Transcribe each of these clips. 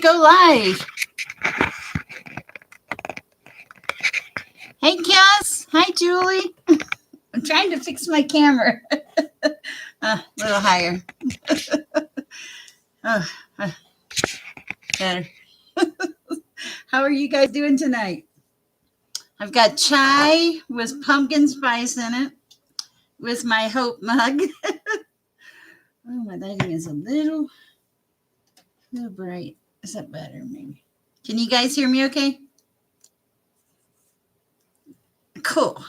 go live. Hey, Cass. Hi, Julie. I'm trying to fix my camera. A little higher. Oh, better. How are you guys doing tonight? I've got chai with pumpkin spice in it with my Hope mug. Oh, my lighting is a little bright. Is that better, maybe? Can you guys hear me okay? Cool.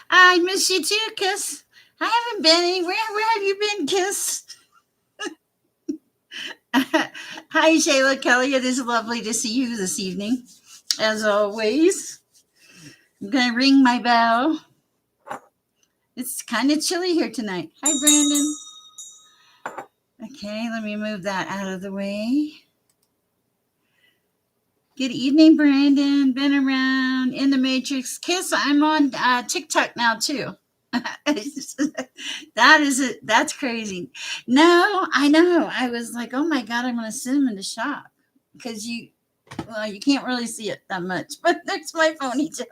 I miss you too, Kiss. I haven't been anywhere. Where have you been, Kiss? Hi, Shayla Kelly. It is lovely to see you this evening, as always. I'm going to ring my bell. It's kind of chilly here tonight. Hi, Brandon. Okay, let me move that out of the way. Good evening, Brandon. Been around in the Matrix. Kiss, I'm on TikTok now, too. That is it. That's crazy. No, I know. I was like, oh my God, I'm going to send him into shock because you can't really see it that much, but there's my ponytail.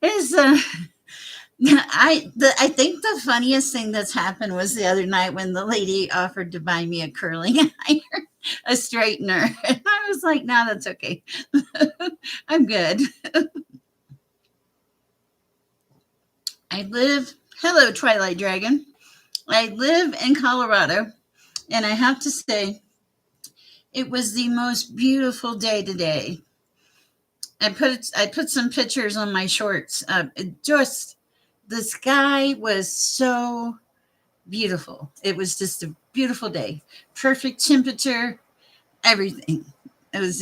It's I think the funniest thing that's happened was the other night when the lady offered to buy me a curling iron, a straightener, and I was like, "No, that's okay. I'm good." Hello, Twilight Dragon. I live in Colorado, and I have to say, it was the most beautiful day today. I put some pictures on my shorts. The sky was so beautiful. It was just a beautiful day. Perfect temperature, everything. I was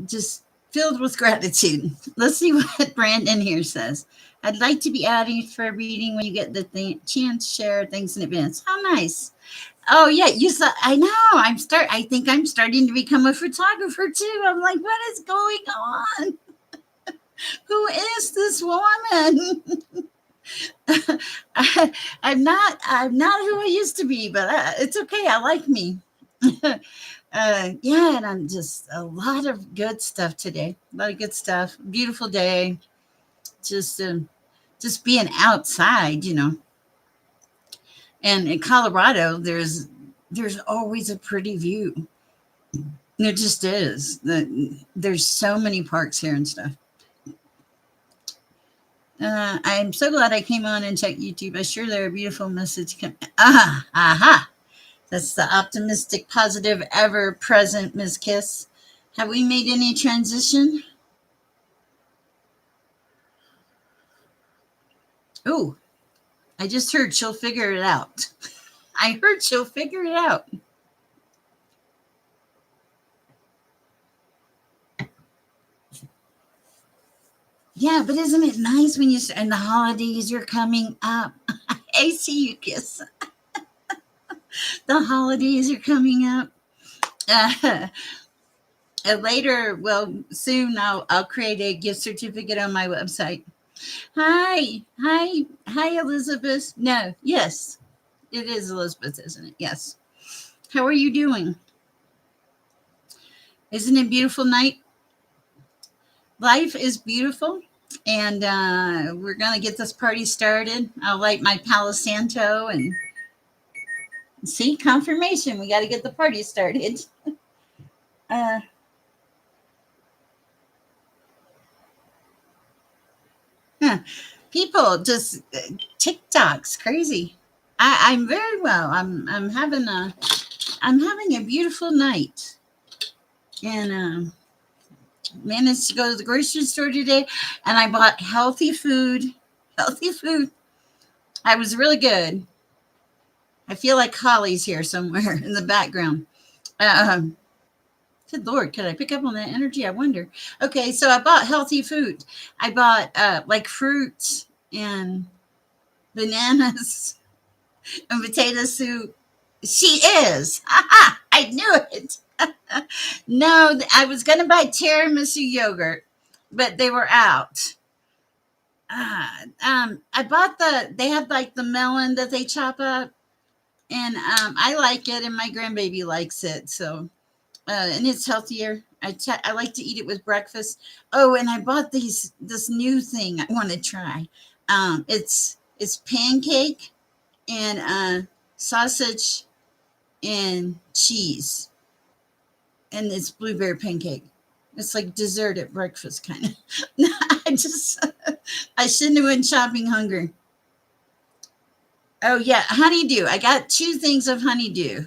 just filled with gratitude. Let's see what Brandon here says. I'd like to be adding for a reading when you get the chance. Share things in advance. How nice. Oh yeah, you saw. I know. I think I'm starting to become a photographer too. I'm like, what is going on? Who is this woman? I'm not who I used to be, but it's okay. I like me. Yeah, and I'm just a lot of good stuff today. A lot of good stuff. Beautiful day. Just being outside, And in Colorado, there's always a pretty view. There just is. There's so many parks here and stuff. I'm so glad I came on and checked YouTube. I'm sure there are beautiful message. Aha. That's the optimistic, positive, ever present Ms. Kiss. Have we made any transition? Oh, I just heard she'll figure it out. I heard she'll figure it out. Yeah, but isn't it nice when and the holidays are coming up? I see you, Kiss. The holidays are coming up. Later, well, soon I'll create a gift certificate on my website. Hi, Elizabeth. No, yes, it is Elizabeth, isn't it? Yes. How are you doing? Isn't it a beautiful night? Life is beautiful, and we're gonna get this party started. I'll light my Palo Santo and see confirmation. We got to get the party started. Uh, huh. People just TikTok's crazy. I'm very well. I'm having a beautiful night, and managed to go to the grocery store today, and I bought healthy food. Healthy food. I was really good. I feel like Holly's here somewhere in the background. Um, Good Lord, could I pick up on that energy? I wonder. Okay, so I bought healthy food. I bought like fruits and bananas and potato soup. She is. Aha! I knew it. No, I was going to buy tiramisu yogurt, but they were out. I bought they had like the melon that they chop up. And I like it, and my grandbaby likes it. So, and it's healthier. I like to eat it with breakfast. Oh, and I bought this new thing I want to try. It's pancake and sausage and cheese, and it's blueberry pancake. It's like dessert at breakfast, kind of. I just I shouldn't have went shopping hungry. Oh yeah, honeydew. I got two things of honeydew.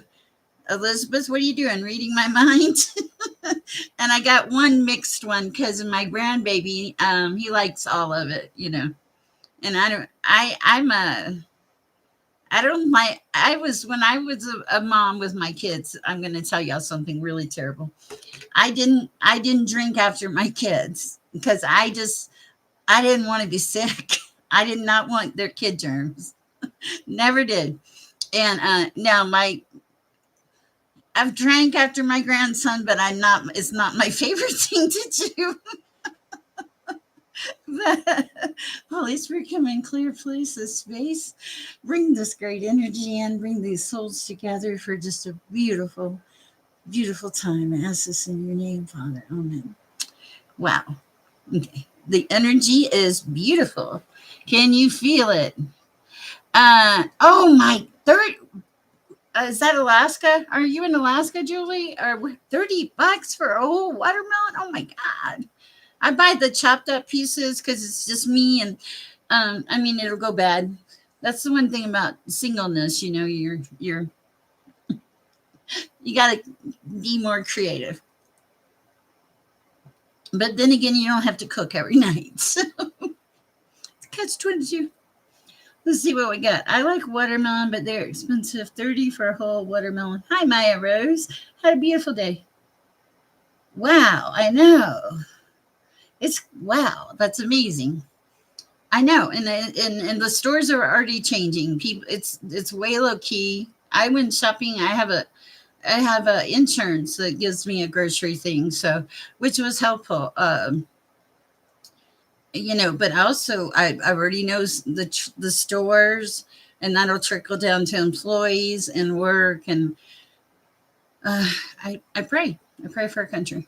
Elizabeth, what are you doing? Reading my mind? And I got one mixed one because of my grandbaby. He likes all of it, you know. And I don't. I'm a. I don't like. I was when I was a mom with my kids. I'm going to tell y'all something really terrible. I didn't drink after my kids because I didn't want to be sick. I did not want their kid germs. Never did. And now my I've drank after my grandson, but I'm not. It's not my favorite thing to do. But Holy Spirit, come and clear place this space. Bring this great energy in. Bring these souls together for just a beautiful, beautiful time. I ask this in your name, Father. Amen. Wow. Okay. The energy is beautiful. Can you feel it? Oh my third. Is that Alaska? Are you in Alaska, Julie? Or $30 for a whole watermelon? Oh my God. I buy the chopped up pieces because it's just me, and I mean it'll go bad. That's the one thing about singleness, you know. You got to be more creative. But then again, you don't have to cook every night. So catch 22. Let's see what we got. I like watermelon, but they're expensive. 30 for a whole watermelon. Hi, Maya Rose. Had a beautiful day. Wow, I know. It's wow. That's amazing. I know, and the stores are already changing. People, it's way low key. I went shopping. I have a insurance that gives me a grocery thing, so which was helpful. You know, but also I already know the stores, and that'll trickle down to employees and work. And uh, I pray. I pray for our country.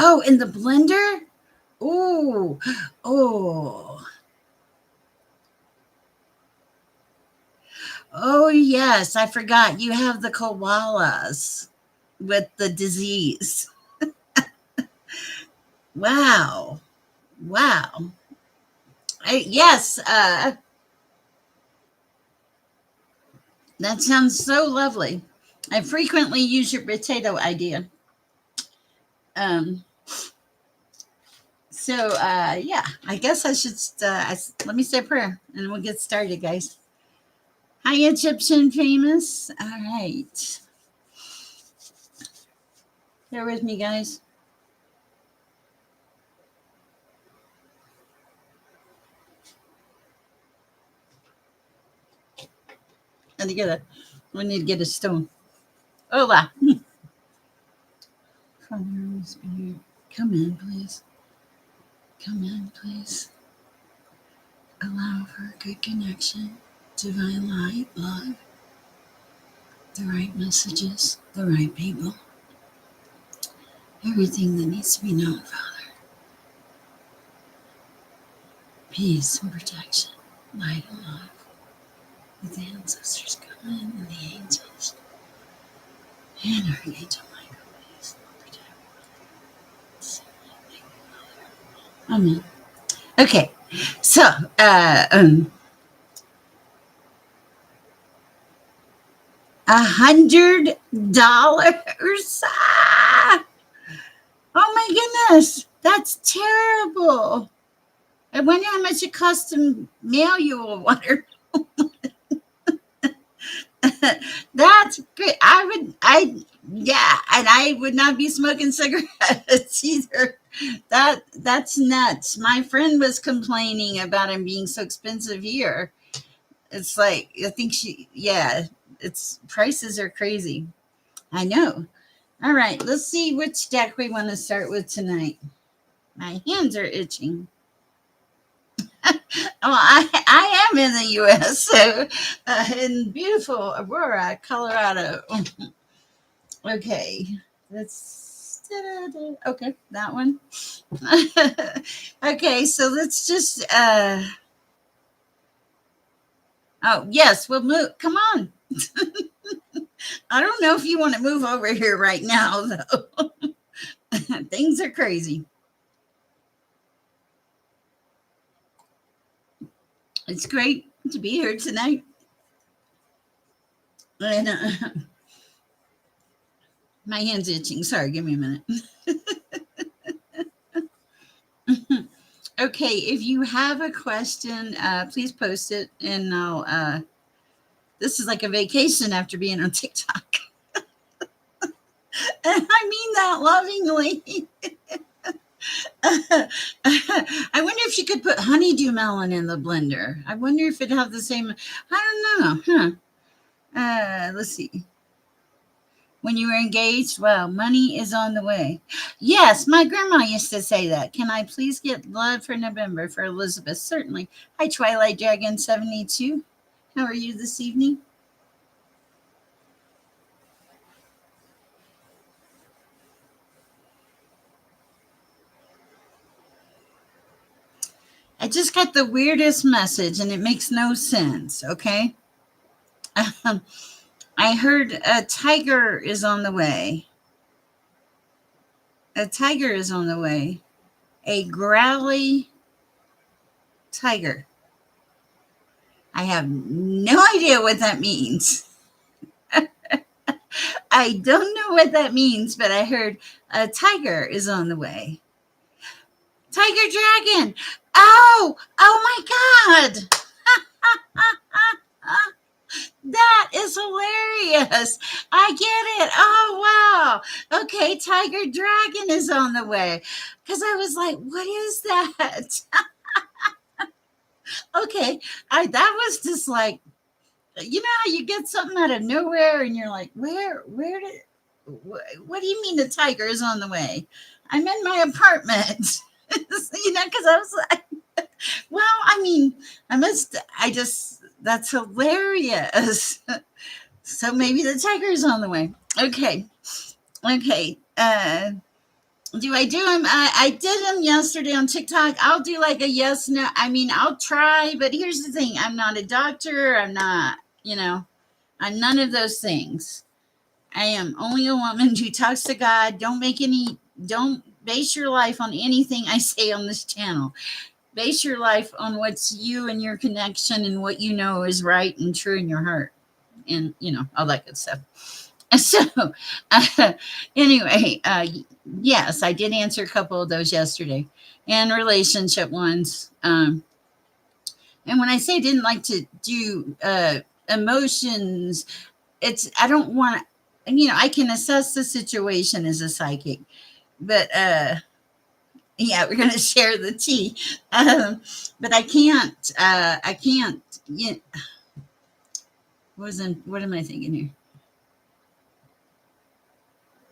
Oh, in the blender. Oh, oh. Oh, yes, I forgot. You have the koalas with the disease. Wow. Wow. Yes, that sounds so lovely. I frequently use your potato idea. Um, yeah, I guess I should, let me say a prayer and we'll get started, guys. Hi, Egyptian famous. All right. Bear with me, guys. And together, we need to get a stone. Hola. Father, Spirit, come in, please. Come in, please. Allow for a good connection, divine light, love, the right messages, the right people, everything that needs to be known, Father. Peace and protection, light and love. With the ancestors come in and the angels and Archangel Michael, please protect us. Amen. Okay, so $100. Ah! Oh my goodness, that's terrible. I wonder how much it costs to mail you a water. That's great. Yeah, and I would not be smoking cigarettes either. That's nuts. My friend was complaining about him being so expensive here. It's like I think yeah, it's prices are crazy. I know. All right, let's see which deck we want to start with tonight. My hands are itching. I am in the U.S., so in beautiful Aurora, Colorado. Okay, let's. Okay, that one. Okay, so let's just. Oh yes, we'll move. Come on. I don't know if you want to move over here right now, though. Things are crazy. It's great to be here tonight. And my hand's itching. Sorry, give me a minute. Okay, if you have a question, please post it, and I'll. This is like a vacation after being on TikTok, and I mean that lovingly. I wonder if you could put honeydew melon in the blender. I wonder if it'd have the same. I don't know. Huh? Let's see. When you were engaged, well, money is on the way. Yes, my grandma used to say that. Can I please get blood for November for Elizabeth? Certainly. Hi, Twilight Dragon 72. How are you this evening? I just got the weirdest message and it makes no sense, okay? I heard a tiger is on the way. A tiger is on the way. A growly tiger. I have no idea what that means. I don't know what that means, but I heard a tiger is on the way. Tiger dragon. Oh my God. That is hilarious. I get it. Oh, wow. Okay, Tiger Dragon is on the way. Because I was like, what is that? Okay, that was just like, you know how you get something out of nowhere and you're like, where did, what do you mean the tiger is on the way? I'm in my apartment. You know, because I was like, well, I mean, that's hilarious. So maybe the tiger is on the way. Okay. Okay. Do I do them? I did them yesterday on TikTok. I'll do like a yes, no. I mean, I'll try, but here's the thing. I'm not a doctor. I'm not, I'm none of those things. I am only a woman who talks to God. Don't base your life on anything I say on this channel. Base your life on what's you and your connection and what you know is right and true in your heart. And, all that good stuff. So, uh, anyway, yes, I did answer a couple of those yesterday and relationship ones. And when I say didn't like to do emotions, I don't want to, I can assess the situation as a psychic, but yeah, we're going to share the tea. But I can't, what am I thinking here?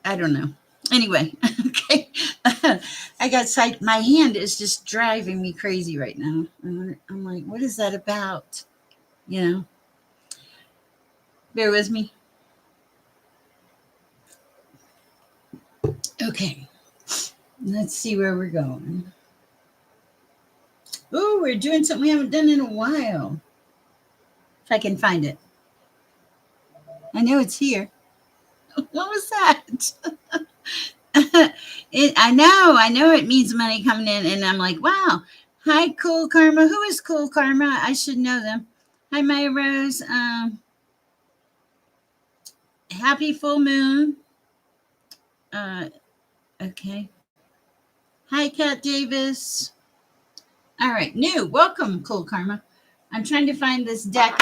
I don't know. Anyway, okay. I got sight. My hand is just driving me crazy right now. I'm like, what is that about? Bear with me. Okay. Let's see where we're going. Oh, we're doing something we haven't done in a while. If I can find it. I know it's here. What was that? I know it means money coming in, and I'm like, wow. Hi, Cool Karma. Who is Cool Karma? I should know them. Hi, Maya Rose. Happy full moon. Okay. Hi, Kat Davis. All right, new. Welcome, Cool Karma. I'm trying to find this deck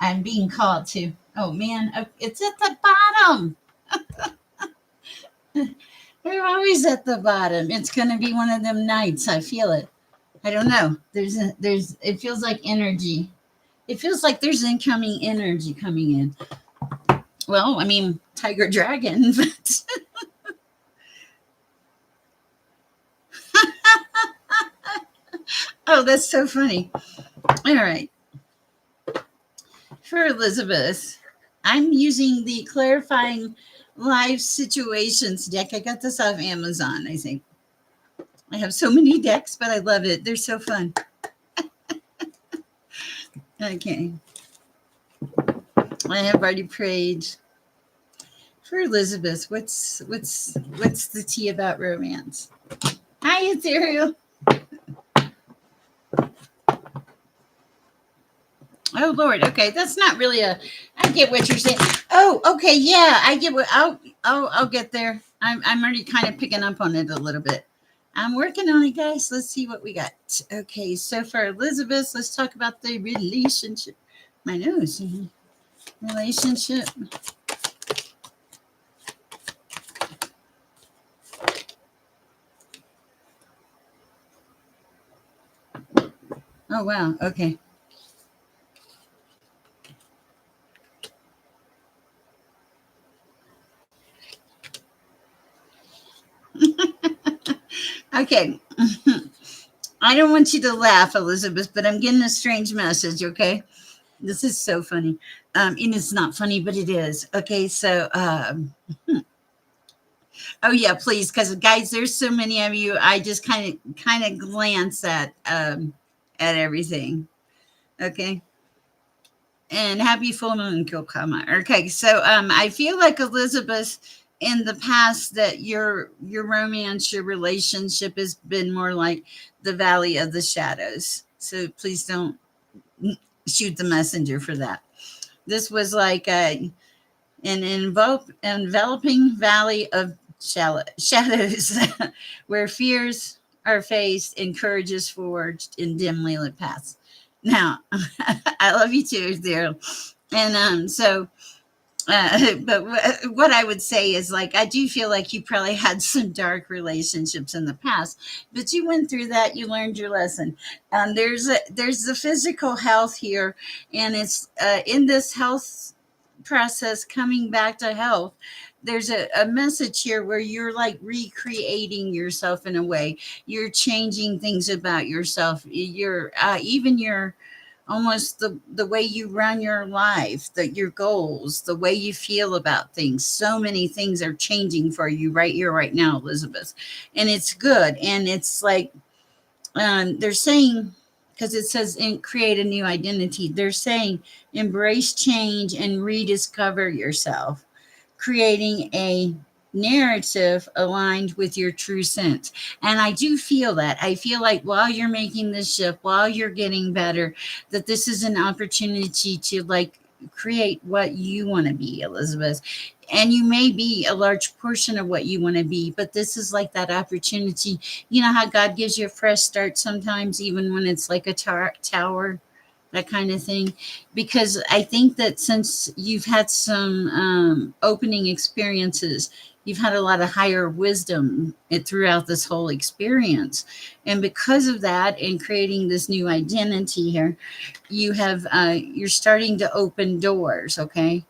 I'm being called to. Oh man, it's at the bottom. They're always at the bottom. It's gonna be one of them nights. I feel it. I don't know. It feels like energy. It feels like there's incoming energy coming in. Well, I mean, Tiger Dragon, but Oh, that's so funny. All right. For Elizabeth, I'm using the Clarifying Life Situations deck. I got this off Amazon, I think. I have so many decks, but I love it. They're so fun. Okay. I have already prayed for Elizabeth. What's the tea about romance? Hi, Ethereal. Oh Lord. Okay, that's not really a. I get what you're saying. Oh, okay. Yeah, I get what. I'll get there. I'm already kind of picking up on it a little bit. I'm working on it, guys. Let's see what we got. Okay, so for Elizabeth, let's talk about the relationship. My nose. Relationship. Oh wow. Okay. Okay. I don't want you to laugh, Elizabeth, but I'm getting a strange message. Okay. This is so funny. And it's not funny, but it is. Okay. So, oh yeah, please, because guys, there's so many of you. I just kind of glance at everything. Okay. And happy full moon, Kilkama. Okay, so I feel like Elizabeth, in the past, that your romance, your relationship has been more like the valley of the shadows. So please don't shoot the messenger for that. This was like an enveloping valley of shadows where fears are faced and courage is forged in dimly lit paths. Now, I love you too, dear. And but what I would say is like I do feel like you probably had some dark relationships in the past, but you went through that. You learned your lesson. There's the physical health here, and it's in this health process coming back to health. There's a message here where you're like recreating yourself in a way. You're changing things about yourself. You're even your almost the way you run your life, your goals, the way you feel about things. So many things are changing for you right here, right now, Elizabeth, and it's good. And it's like they're saying, because it says create a new identity. They're saying embrace change and rediscover yourself, creating a narrative aligned with your true sense. And I do feel that. I feel like while you're making this shift, while you're getting better, that this is an opportunity to like create what you want to be, Elizabeth. And you may be a large portion of what you want to be, but this is like that opportunity. You know how God gives you a fresh start sometimes, even when it's like a tower, that kind of thing. Because I think that since you've had some opening experiences, you've had a lot of higher wisdom throughout this whole experience. And because of that, and creating this new identity here, you're starting to open doors. Okay.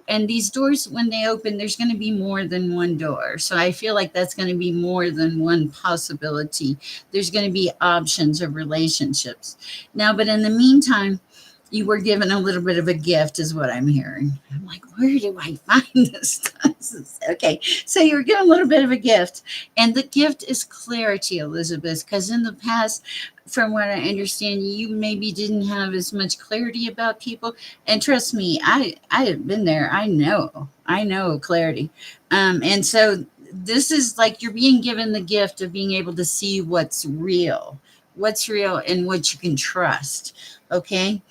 And these doors, when they open, there's going to be more than one door. So I feel like that's going to be more than one possibility. There's going to be options of relationships now. But in the meantime, you were given a little bit of a gift, is what I'm hearing. I'm like, where do I find this stuff? Okay, so you were given a little bit of a gift, and the gift is clarity, Elizabeth, because in the past, from what I understand, you maybe didn't have as much clarity about people. And trust me, I have been there. I know clarity. And so this is like you're being given the gift of being able to see what's real and what you can trust. Okay.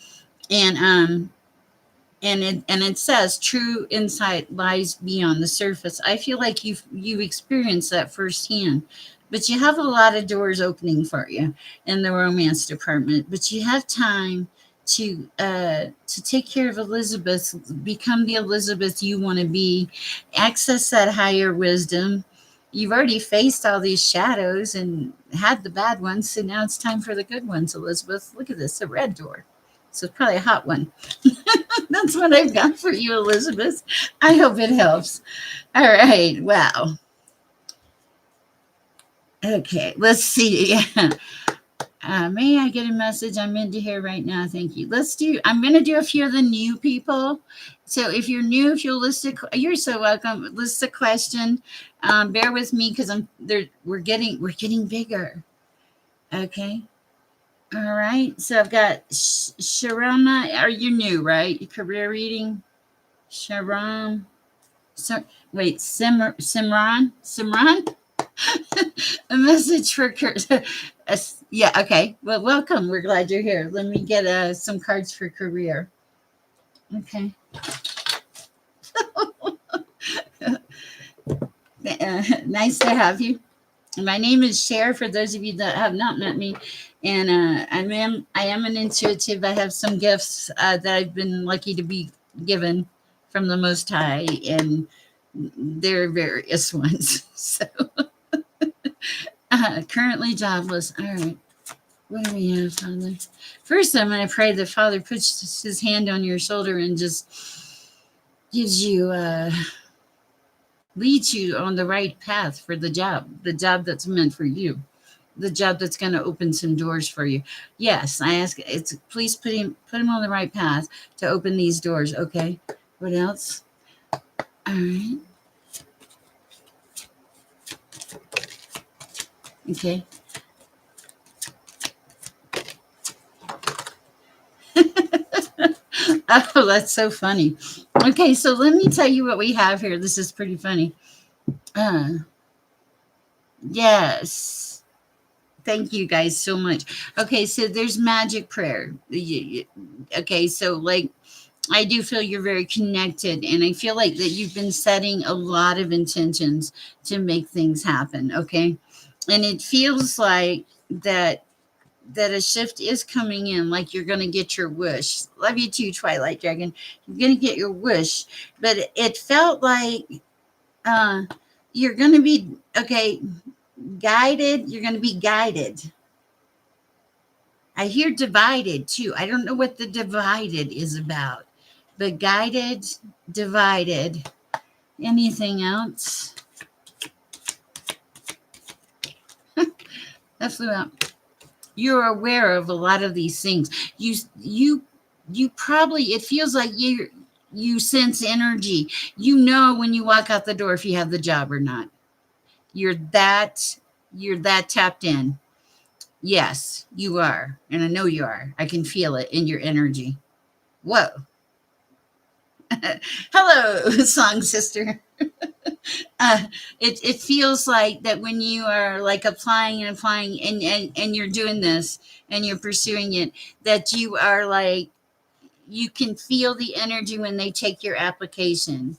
And it says true insight lies beyond the surface. I feel like you've experienced that firsthand, but you have a lot of doors opening for you in the romance department. But you have time to take care of Elizabeth, become the Elizabeth you want to be, access that higher wisdom. You've already faced all these shadows and had the bad ones, so now it's time for the good ones, Elizabeth. Look at this, a red door. So it's probably a hot one. That's what I've got for you, Elizabeth. I hope it helps. All right. Wow. Okay. Let's see. May I get a message? I'm into here right now. Thank you. I'm going to do a few of the new people. So if you're new, if you'll you're so welcome. List a question. Bear with me because I'm there. We're getting bigger. Okay. All right. So I've got Sharona. Are you new, right? Career reading. Sharon. So, wait, Simran? A message for Kurt. Yeah, okay. Well, welcome. We're glad you're here. Let me get some cards for career. Okay. Nice to have you. My name is Sher. For those of you that have not met me, and I am an intuitive. I have some gifts that I've been lucky to be given from the Most High, and they're various ones. So currently jobless. All right. What do we have, Father? First, I'm going to pray that Father puts his hand on your shoulder and just gives you, leads you on the right path for the job that's meant for you, the job that's going to open some doors for you. Yes, I ask. Please put him on the right path to open these doors. Okay. What else? All right. Okay. Oh, that's so funny. Okay, so let me tell you what we have here. This is pretty funny. Uh, yes. Thank you guys so much. Okay, so there's magic prayer. Okay, so like I do feel you're very connected, and I feel like that you've been setting a lot of intentions to make things happen. Okay, and it feels like that a shift is coming in, like you're going to get your wish. Love you too, Twilight Dragon. You're going to get your wish, but it felt like uh, you're going to be okay. Guided. You're going to be guided. I hear divided too. I don't know what the divided is about, but guided, divided. Anything else? That flew out. You're aware of a lot of these things. You probably, it feels like you sense energy. You know when you walk out the door if you have the job or not. You're that you're that tapped in. Yes, you are. And I know you are. I can feel it in your energy. Whoa. Hello, song sister. It feels like that when you are like applying and applying and you're doing this and you're pursuing it, that you are like, you can feel the energy when they take your application.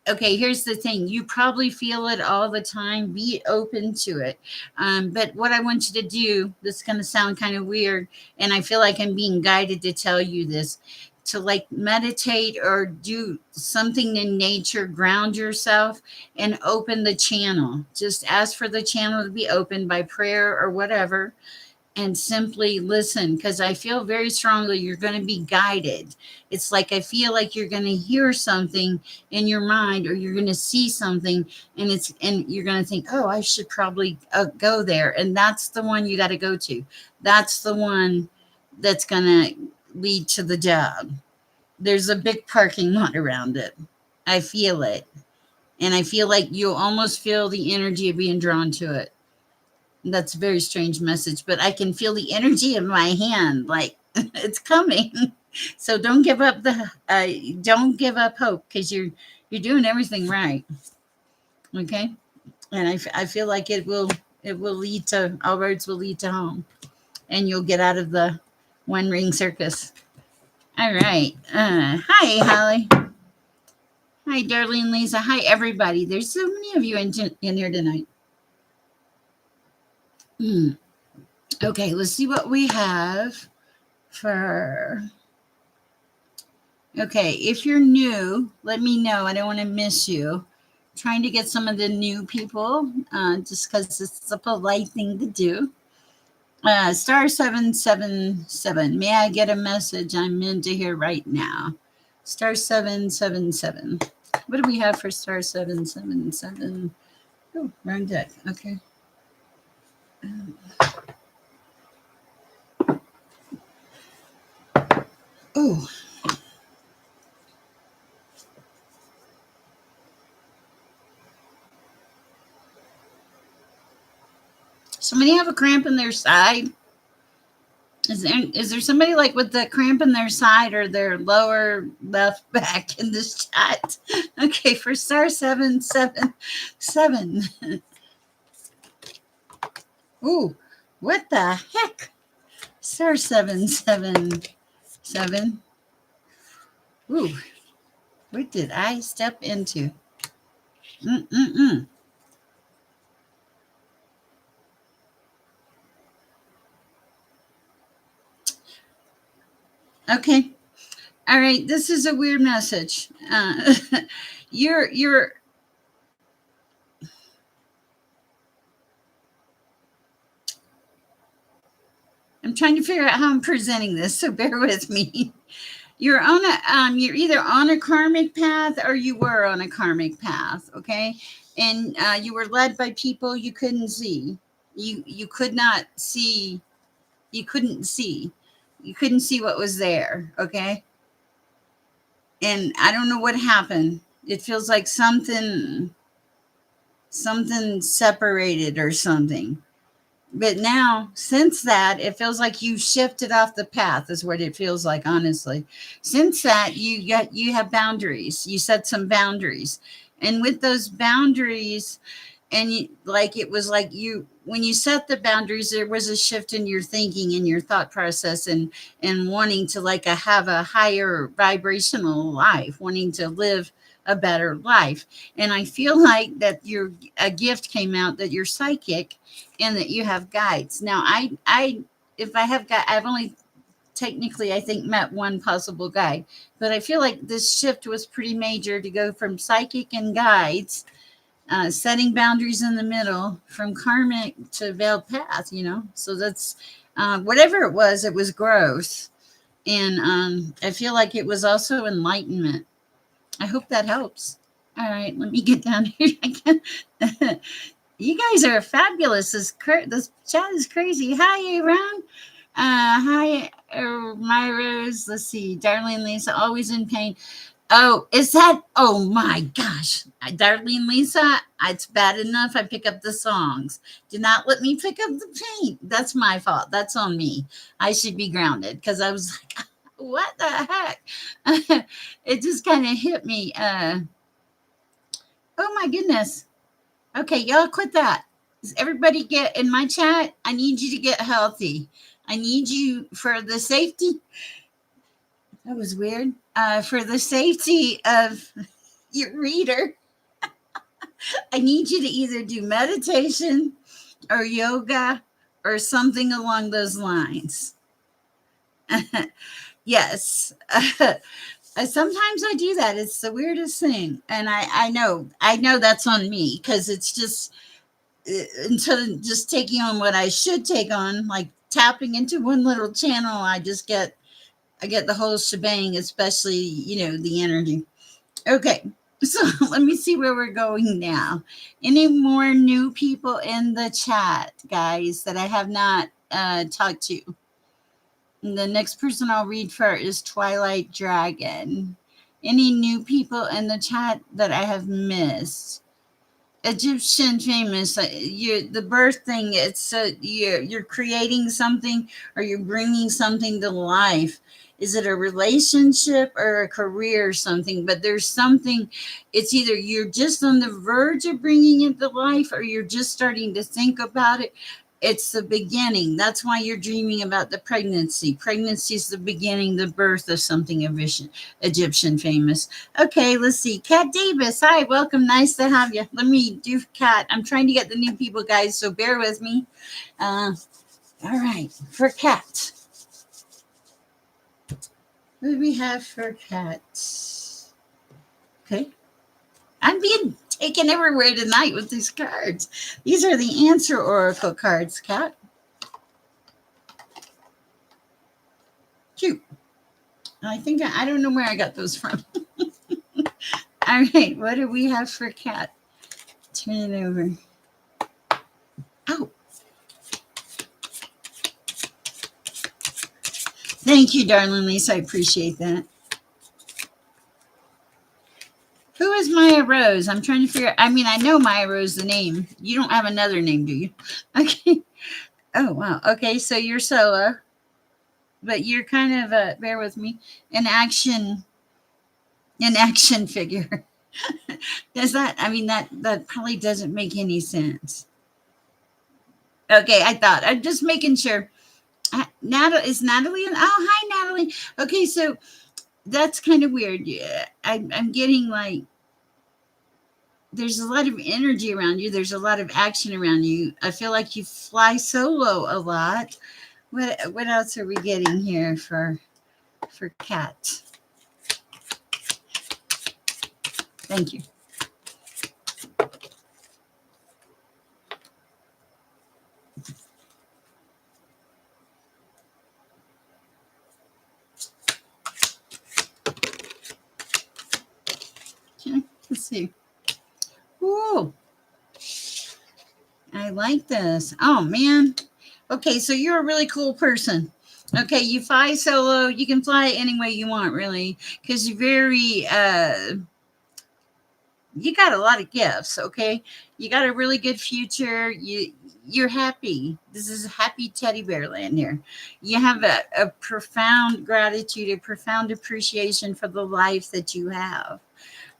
Okay, here's the thing. You probably feel it all the time. Be open to it. But what I want you to do, this is going to sound kind of weird, and I feel like I'm being guided to tell you this, to like meditate or do something in nature, ground yourself and open the channel. Just ask for the channel to be opened by prayer or whatever, and simply listen, because I feel very strongly you're going to be guided. It's like I feel like you're going to hear something in your mind, or you're going to see something, and you're going to think, oh, I should probably go there, and that's the one you got to go to. That's the one that's going to lead to the job. There's a big parking lot around it. I feel it, and I feel like you'll almost feel the energy of being drawn to it. That's a very strange message, but I can feel the energy in my hand, like it's coming. So don't give up hope, because you're doing everything right. Okay, and I feel like it will lead to, all roads will lead to home, and you'll get out of the one ring circus. All right. Hi, Holly. Hi, Darlene, Lisa. Hi, everybody. There's so many of you in here tonight. Okay, let's see what we have for. Okay, if you're new, let me know. I don't want to miss you. Trying to get some of the new people, just because it's a polite thing to do. Star 777. May I get a message? I'm into here right now. Star 777. What do we have for star 777? Oh, wrong deck. Okay. Oh, somebody have a cramp in their side? Is there somebody like with the cramp in their side or their lower left back in this chat? Okay, for star 777. Ooh, what the heck? Star 777. Ooh, what did I step into? Mm-mm-mm. Okay. All right. This is a weird message. You're I'm trying to figure out how I'm presenting this, so bear with me. You're either on a karmic path or you were on a karmic path, okay? And you were led by people you couldn't see. You could not see. You couldn't see. You couldn't see what was there, okay? And I don't know what happened. It feels like something separated or something. But now, since that, it feels like you shifted off the path, is what it feels like, honestly. Since that, you have boundaries. You set some boundaries. And with those boundaries, and like it was like you when you set the boundaries, there was a shift in your thinking and your thought process, and wanting to like have a higher vibrational life, wanting to live a better life. And I feel like that your a gift came out, that you're psychic and that you have guides. Now I if I have got I've only technically I think met one possible guide, but I feel like this shift was pretty major to go from psychic and guides, setting boundaries in the middle, from karmic to veiled path, So that's whatever it was growth. And I feel like it was also enlightenment. I hope that helps. All right, let me get down here. You guys are fabulous. This chat is crazy. Hi, Aaron. Hi, my Rose. Let's see. Darlene Lisa, always in pain. Oh, is that? Oh my gosh. Darlene Lisa, it's bad enough I pick up the songs. Do not let me pick up the paint. That's my fault. That's on me. I should be grounded because I was like, what the heck? It just kind of hit me. Oh my goodness. Okay, y'all quit that. Does everybody get in my chat? I need you to get healthy. I need you for the safety. That was weird. For the safety of your reader, I need you to either do meditation or yoga or something along those lines. Yes. Sometimes I do that. It's the weirdest thing. And I know that's on me because it's just instead of just taking on what I should take on, like tapping into one little channel, I get the whole shebang, especially, the energy. Okay. So let me see where we're going now. Any more new people in the chat, guys, that I have not talked to? And the next person I'll read for is Twilight Dragon. Any new people in the chat that I have missed? Egyptian famous, the birth thing. It's you're creating something or you're bringing something to life. Is it a relationship or a career or something? But there's something. It's either you're just on the verge of bringing it to life or you're just starting to think about it. It's the beginning. That's why you're dreaming about the pregnancy. Pregnancy is the beginning, the birth of something Egyptian famous. Okay, let's see. Kat Davis. Hi, welcome. Nice to have you. Let me do Kat. I'm trying to get the new people, guys, so bear with me. All right, for Kat. What do we have for Kat? Okay. I'm being taken everywhere tonight with these cards. These are the answer oracle cards, Kat. Cute. I don't know where I got those from. All right, what do we have for Kat? Turn it over. Oh. Thank you, darling Lisa. I appreciate that. Who is Maya Rose? I'm trying to figure. I mean, I know Maya Rose, the name. You don't have another name, do you? Okay. Oh wow. Okay, so you're solo, but you're kind of bear with me, an action, an action figure. Does that? I mean, that probably doesn't make any sense. Okay, I thought I'm just making sure. Natalie is Natalie. Oh, hi, Natalie. Okay, so that's kind of weird. Yeah, I'm getting like there's a lot of energy around you. There's a lot of action around you. I feel like you fly solo a lot. What else are we getting here for cat? Thank you. Okay, let's see. Ooh, I like this. Oh man. Okay, so you're a really cool person. Okay, you fly solo. You can fly any way you want, really, because you're very you got a lot of gifts. Okay, you got a really good future. You're happy. This is happy teddy bear land here. You have a profound gratitude, a profound appreciation for the life that you have.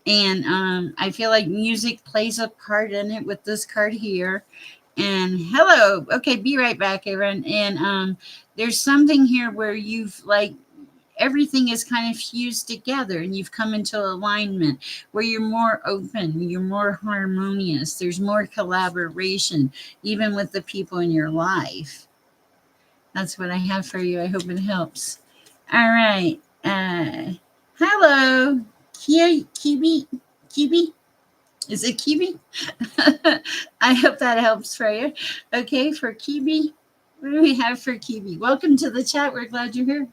And I feel like music plays a part in it with this card here. And hello, okay, be right back, Aaron. And there's something here where you've like everything is kind of fused together and you've come into alignment where you're more open, you're more harmonious, there's more collaboration, even with the people in your life. That's what I have for you. I hope it helps. All right. Hello, Kibi. Kibi? Is it Kibi? I hope that helps for you. Okay, for Kibi, what do we have for Kibi? Welcome to the chat. We're glad you're here.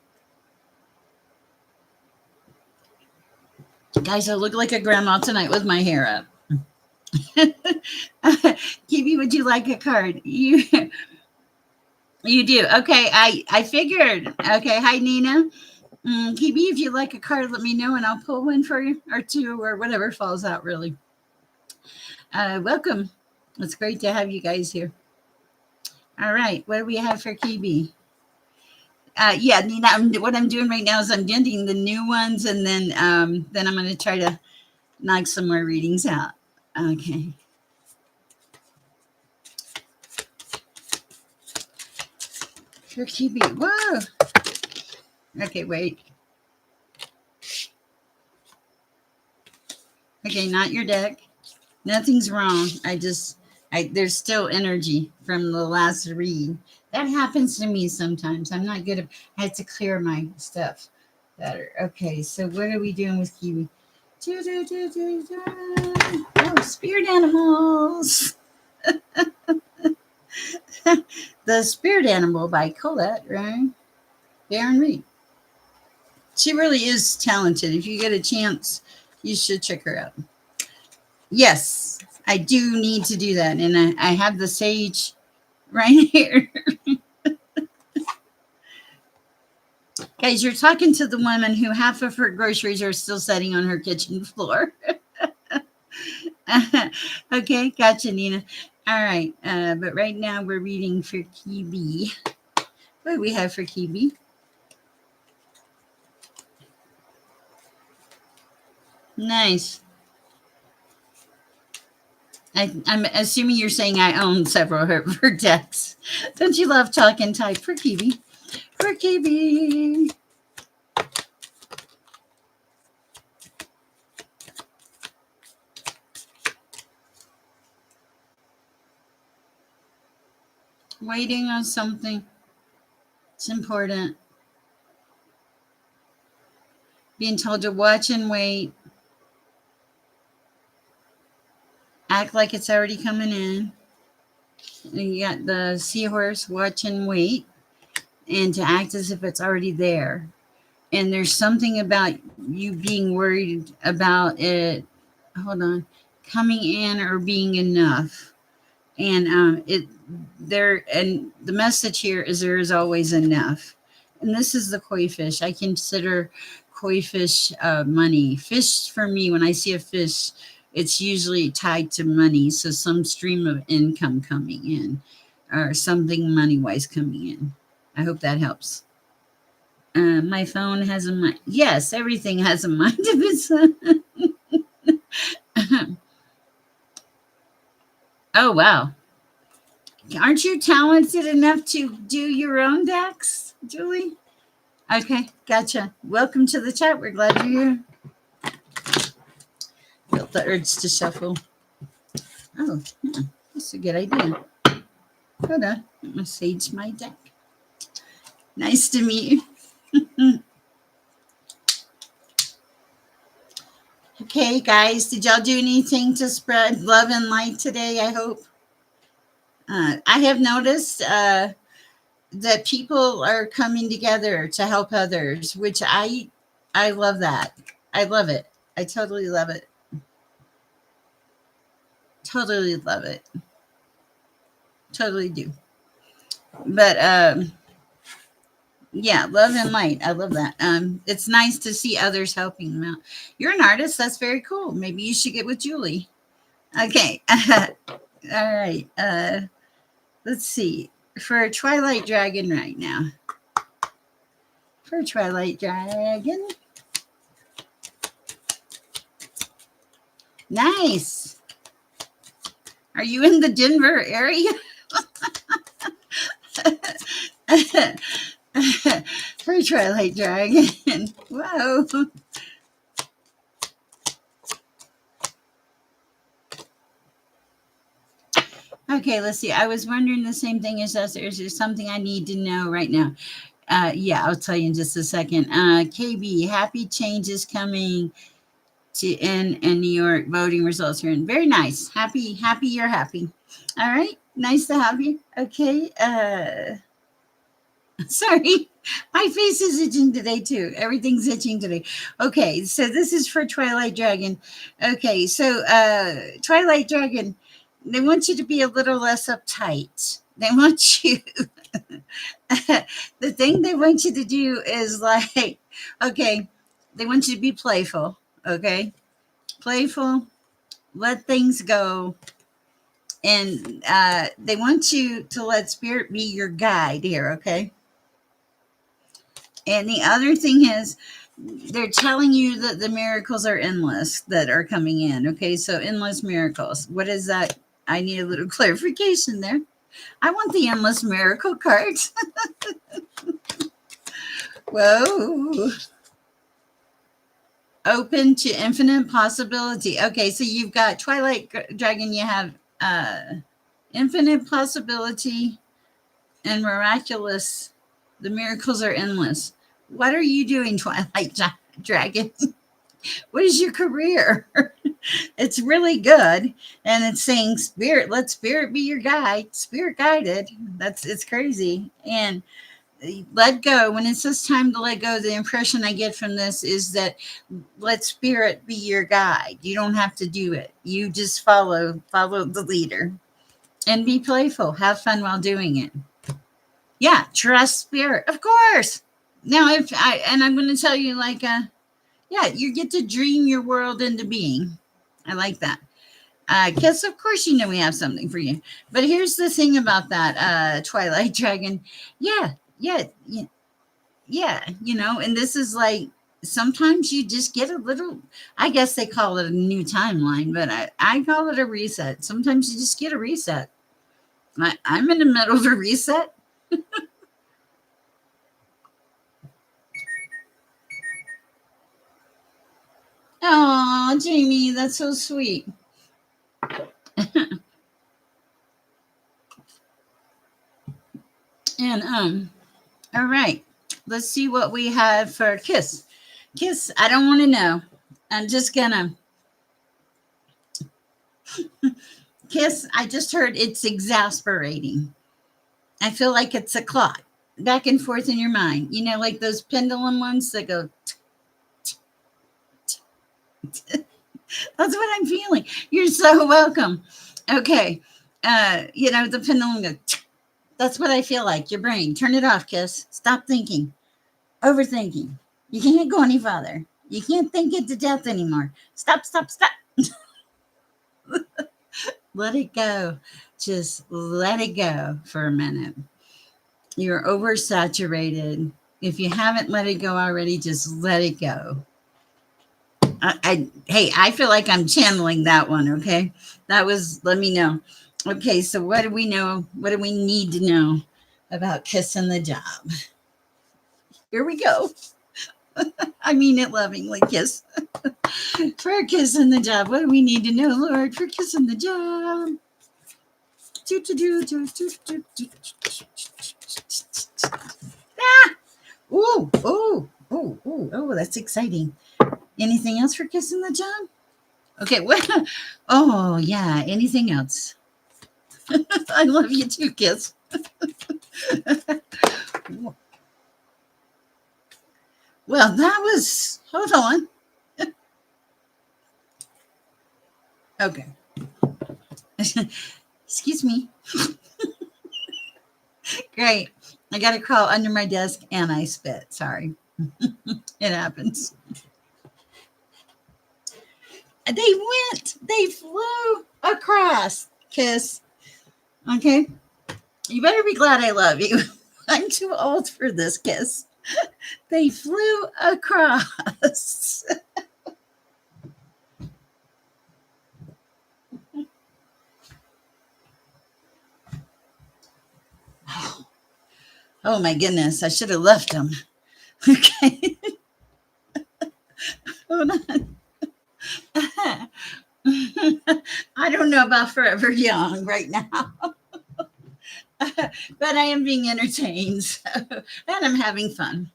Guys, I look like a grandma tonight with my hair up. Kibi, would you like a card? You do. Okay, I figured. Okay, hi Nina. Kibi, if you like a card, let me know and I'll pull one for you or two or whatever falls out. Really. Welcome. It's great to have you guys here. All right, what do we have for Kibi? Yeah, Nina. What I'm doing right now is I'm getting the new ones, and then I'm going to try to knock some more readings out. Okay. For Kibi. Whoa. Okay, wait. Okay, not your deck. Nothing's wrong. There's still energy from the last read. That happens to me sometimes. I'm not good at, I had to clear my stuff better. Okay, so what are we doing with Kiwi? Oh, spirit animals. The Spirit Animal by Colette, right? Baron Reed. She really is talented. If you get a chance, you should check her out. Yes, I do need to do that. And I have the sage right here. Guys, you're talking to the woman who half of her groceries are still sitting on her kitchen floor. Okay, gotcha, Nina. All right, but right now we're reading for Kibi. What do we have for Kibi? Nice. I'm assuming you're saying I own several of her decks. Don't you love talking type for Kibi? For Kibi. Waiting on something. It's important. Being told to watch and wait. Act like it's already coming in. And you got the seahorse, watch and wait. And to act as if it's already there. And there's something about you being worried about it. Hold on. Coming in or being enough. And the message here is there is always enough. And this is the koi fish. I consider koi fish money. Fish for me, when I see a fish, it's usually tied to money. So some stream of income coming in or something money wise coming in. I hope that helps. My phone has a mind. Yes, everything has a mind of its own. Oh, wow. Aren't you talented enough to do your own decks, Julie? Okay, gotcha. Welcome to the chat. We're glad you're here. Felt the urge to shuffle. Oh, yeah, that's a good idea. Hold on. I'm going to sage my deck. Nice to meet you. Okay, guys, did y'all do anything to spread love and light today? I hope. I have noticed that people are coming together to help others, which I love that. I love it. I totally love it. Totally love it. Totally do. But yeah, love and light. I love that. It's nice to see others helping them out. You're an artist. That's very cool. Maybe you should get with Julie. Okay. All right. Let's see. For Twilight Dragon right now. For Twilight Dragon. Nice. Are you in the Denver area? For Twilight Dragon. Whoa. Okay, let's see. I was wondering the same thing as us. Is there something I need to know right now? Yeah, I'll tell you in just a second. KB, happy changes coming to in New York. Voting results are in. Very nice. Happy you're happy. All right. Nice to have you. Okay. Sorry. My face is itching today too. Everything's itching today. Okay, so this is for Twilight Dragon. Okay, so Twilight Dragon, they want you to be a little less uptight. They want you the thing they want you to do is like, okay, they want you to be playful, okay? Playful, let things go. And they want you to let spirit be your guide here, okay? And the other thing is, they're telling you that the miracles are endless that are coming in. Okay, so endless miracles. What is that? I need a little clarification there. I want the endless miracle cards. Whoa. Open to infinite possibility. Okay, so you've got Twilight Dragon, you have infinite possibility and miraculous. The miracles are endless. What are you doing, Twilight Dragon? What is your career? It's really good. And it's saying spirit, let spirit be your guide, spirit guided. It's crazy. And let go. When it says time to let go, the impression I get from this is that let spirit be your guide. You don't have to do it. You just follow the leader and be playful. Have fun while doing it. Yeah, trust spirit. Of course. Now I'm going to tell you like yeah, you get to dream your world into being. I like that. Kiss, of course, you know we have something for you. But here's the thing about that, Twilight Dragon. Yeah, yeah, yeah, yeah, and this is like sometimes you just get a little, I guess they call it a new timeline, but I call it a reset. Sometimes you just get a reset. I'm in the middle of a reset. Oh, Jamie, that's so sweet. And all right, let's see what we have for Kiss. Kiss, I don't want to know. I'm just gonna Kiss. I just heard it's exasperating. I feel like it's a clock back and forth in your mind. Like those pendulum ones that go. That's what I'm feeling. You're so welcome. Okay. The pendulum goes. That's what I feel like. Your brain. Turn it off, Kiss. Stop thinking. Overthinking. You can't go any farther. You can't think it to death anymore. Stop, stop, stop. Let it go. Just let it go for a minute. You're oversaturated. If you haven't let it go already, just let it go. Hey, I feel like I'm channeling that one. Okay, that was. Let me know. Okay, so what do we know? What do we need to know about kissing the job? Here we go. I mean it lovingly. Kiss for kissing the job. What do we need to know, Lord, for kissing the job? Ah! Ooh, ooh, ooh, ooh, oh, that's exciting. Anything else for kissing the job? Okay, what? Oh, yeah, anything else? I love you too, Kiss. Well, that was, hold on. Okay. Excuse me. Great. I got to crawl under my desk and I spit. Sorry. It happens. They flew across, Kiss. Okay. You better be glad I love you. I'm too old for this, Kiss. They flew across. Oh my goodness. I should have left them. Okay. Hold on. I don't know about forever young right now, but I am being entertained and I'm having fun.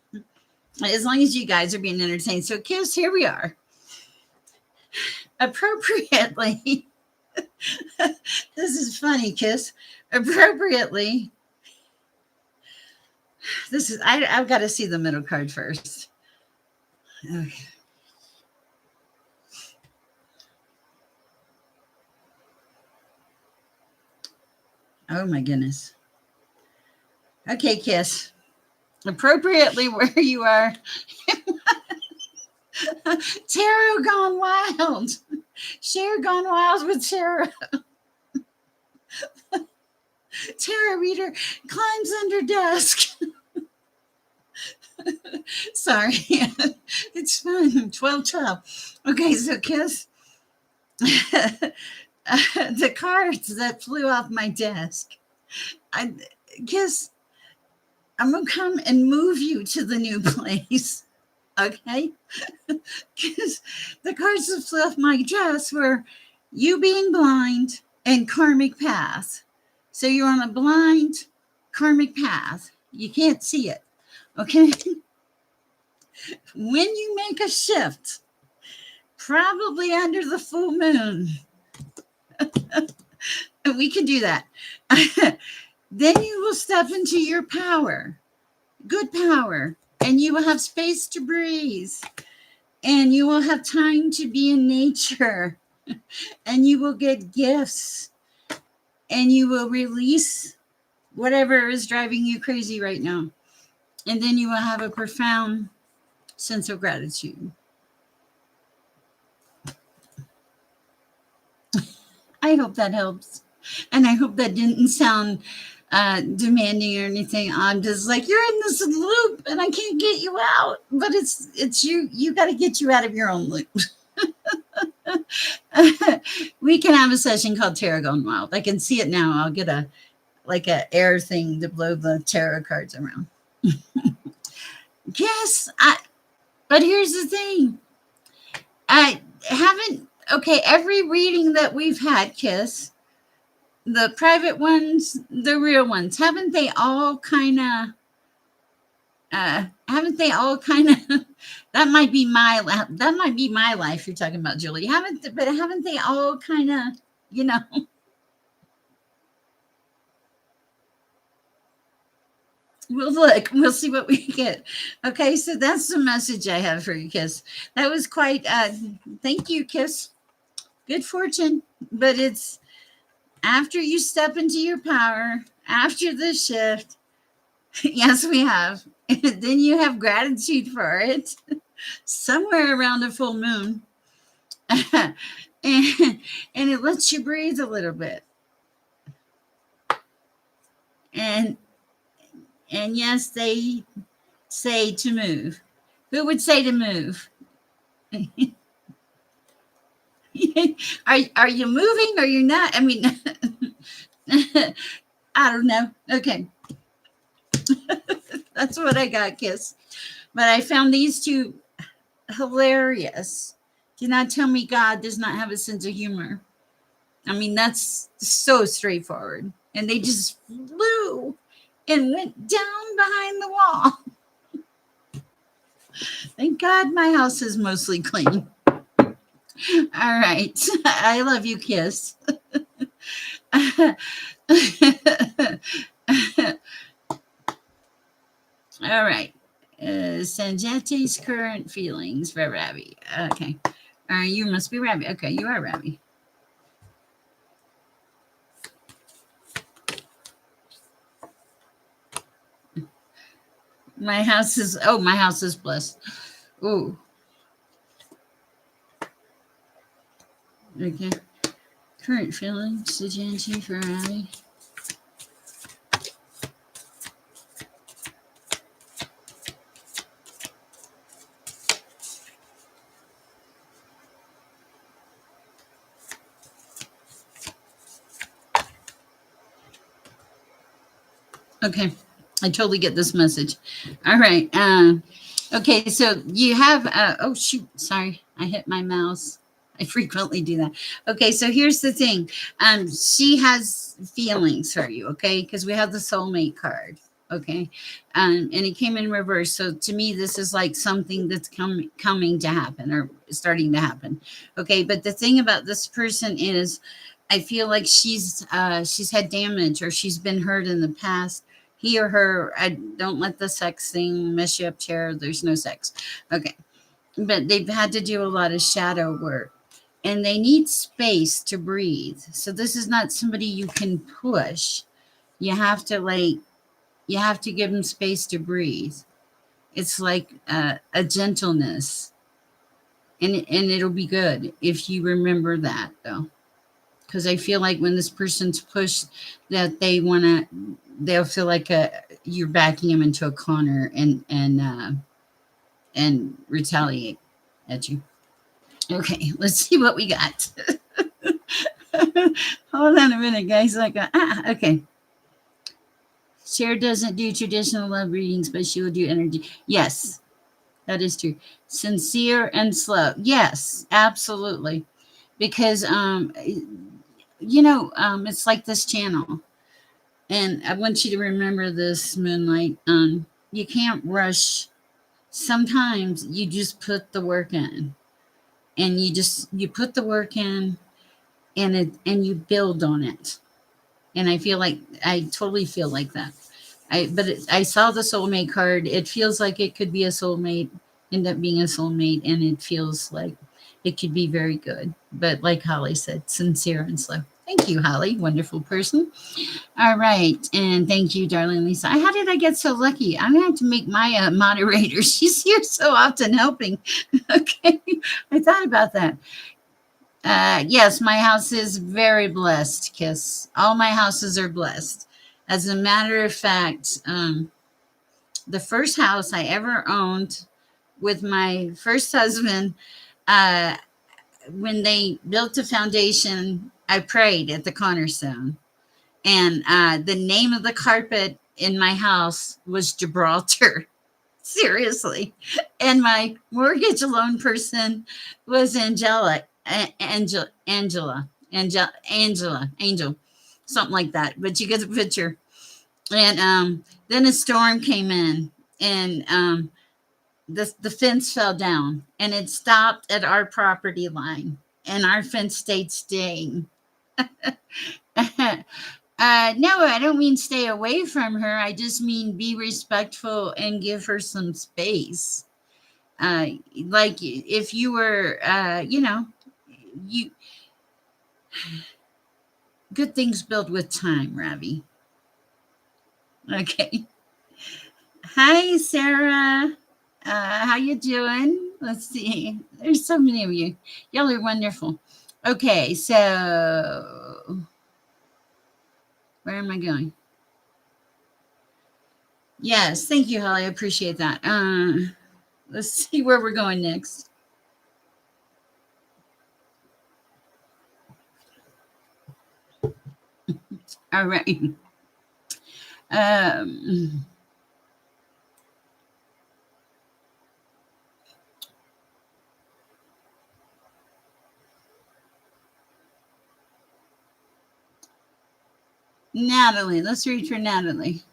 As long as you guys are being entertained. So, Kiss, here we are. Appropriately, this is funny, Kiss. Appropriately, I've got to see the middle card first. Okay. Oh my goodness. Okay, Kiss. Appropriately where you are. Tarot gone wild. Sher gone wild with tarot. Tarot reader climbs under desk. Sorry. It's fun. 12 12. Okay, so Kiss. The cards that flew off my desk. I Kiss, I'm gonna come and move you to the new place. Okay? Because the cards that flew off my desk were you being blind and karmic path. So you're on a blind karmic path. You can't see it. Okay? When you make a shift, probably under the full moon, we can do that. Then you will step into your power, good power, and you will have space to breathe, and you will have time to be in nature, and you will get gifts, and you will release whatever is driving you crazy right now. And then you will have a profound sense of gratitude. I hope that helps. And I hope that didn't sound demanding or anything. I'm just like, you're in this loop and I can't get you out. But it's you got to get you out of your own loop. We can have a session called Tarot Gone Wild. I can see it now. I'll get a air thing to blow the tarot cards around. Yes, but here's the thing. I haven't every reading that we've had, Kiss, the private ones, the real ones, haven't they all kind of that might be my life you're talking about, Julie. Haven't they all kind of, you know, we'll look, we'll see what we get. Okay, so that's the message I have for you, Kiss. That was quite thank you, Kiss. Good fortune, but it's after you step into your power, after the shift, Yes, we have. Then you have gratitude for it somewhere around the full moon. and, and it lets you breathe a little bit. And and yes, they say to move. Who would say to move? Are you moving or you're not? I mean, I don't know. Okay, that's what I got, Kiss. But I found these two hilarious. Do not tell me God does not have a sense of humor. I mean, that's so straightforward. And they just flew and went down behind the wall. Thank God my house is mostly clean. All right. I love you, Kiss. All right. Sanjeti's current feelings for Ravi. Okay. You must be Ravi. Okay, you are Ravi. My house is blessed. Ooh. Okay. Current feelings, Sanjeti for Ravi. Okay. I totally get this message. All right. Okay, so you have oh shoot, sorry. I hit my mouse. I frequently do that. Okay, so here's the thing. She has feelings for you, okay? Because we have the soulmate card. Okay. And it came in reverse. So to me, this is like something that's coming to happen or starting to happen. Okay. But the thing about this person is I feel like she's had damage or she's been hurt in the past. He or her, I don't let the sex thing mess you up, chair. There's no sex. Okay. But they've had to do a lot of shadow work and they need space to breathe. So this is not somebody you can push. You have to you have to give them space to breathe. It's like a gentleness, and it'll be good if you remember that though, because I feel like when this person's pushed, that they'll feel like you're backing them into a corner and retaliate at you. Okay, let's see what we got. Hold on a minute, guys. Okay. Cher doesn't do traditional love readings, but she will do energy. Yes, that is true. Sincere and slow. Yes, absolutely. Because it's like this channel. And I want you to remember this, Moonlight. You can't rush. Sometimes you just put the work in. And you put the work in and you build on it. And I totally feel like that. I saw the soulmate card. It feels like it could be a soulmate, end up being a soulmate, and it feels like it could be very good. But like Holly said, sincere and slow. Thank you, Holly. Wonderful person. All right. And thank you, darling Lisa. How did I get so lucky? I'm going to have to make my moderator. She's here so often helping. Okay. I thought about that. Yes, my house is very blessed, Kiss. All my houses are blessed. As a matter of fact, the first house I ever owned with my first husband, uh, when they built the foundation, I prayed at the cornerstone. And the name of the carpet in my house was Gibraltar. Seriously. And my mortgage loan person was Angel, something like that. But you get the picture. And then a storm came in, and the fence fell down, and it stopped at our property line, and our fence stayed staying. No, I don't mean stay away from her. I just mean be respectful and give her some space. Like if you were, you good things build with time, Ravi. Okay. Hi, Sarah. How you doing? Let's see. There's so many of you. Y'all are wonderful. Okay, so where am I going? Yes, thank you, Holly. I appreciate that. Let's see where we're going next. All right. Um, Natalie. Let's read for Natalie.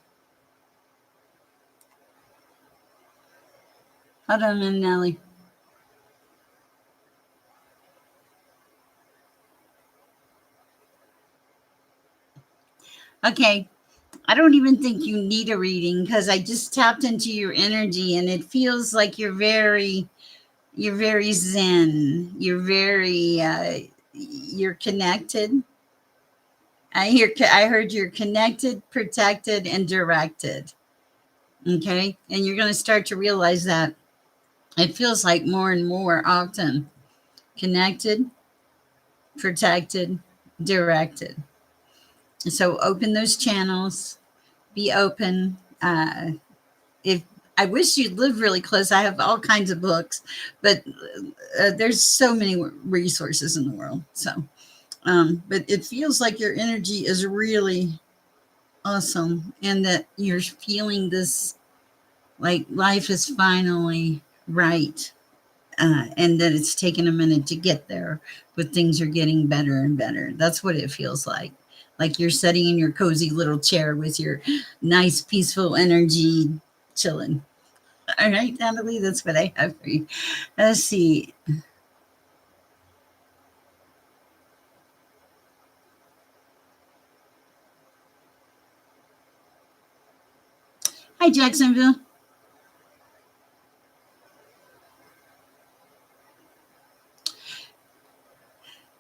Hold on a minute, Natalie. Okay. I don't even think you need a reading because I just tapped into your energy and it feels like you're very zen. You're connected. I heard you're connected, protected, and directed. Okay, and you're going to start to realize that it feels like more and more often connected, protected, directed. So open those channels. Be open. If I wish you'd live really close, I have all kinds of books, but there's so many resources in the world. So but it feels like your energy is really awesome and that you're feeling this like life is finally right, and that it's taken a minute to get there, but things are getting better and better. That's what it feels like you're sitting in your cozy little chair with your nice peaceful energy chilling. All right, Natalie, that's what I have for you. Let's see. Hi, Jacksonville.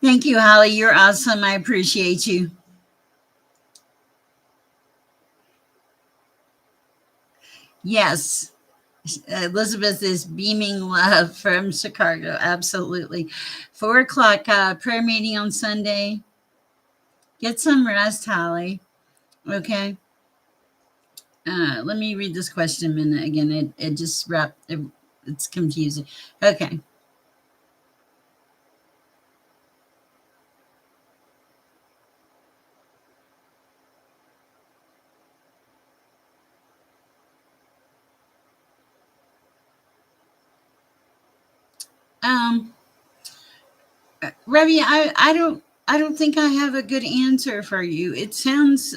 Thank you, Holly. You're awesome. I appreciate you. Yes, Elizabeth is beaming love from Chicago. Absolutely. 4 o'clock prayer meeting on Sunday. Get some rest, Holly. Okay. Let me read this question a minute again. It just it's confusing. Okay. Um, Ravi, I don't think I have a good answer for you. It sounds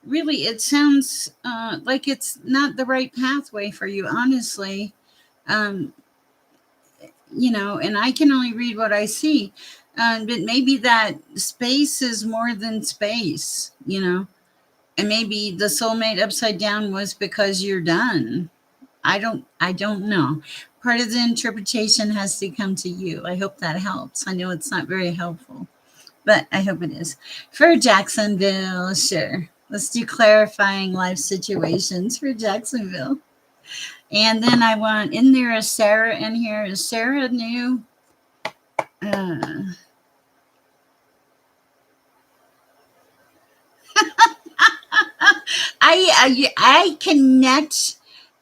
really it sounds like it's not the right pathway for you, honestly. Um, and I can only read what I see. But maybe that space is more than space. And maybe the soulmate upside down was because you're done. I don't know. Part of the interpretation has to come to you. I hope that helps. I know it's not very helpful, but I hope it is. For Jacksonville, sure. Let's do clarifying life situations for Jacksonville. And then I want, in there is Sarah in here. Is Sarah new? Uh, I connect.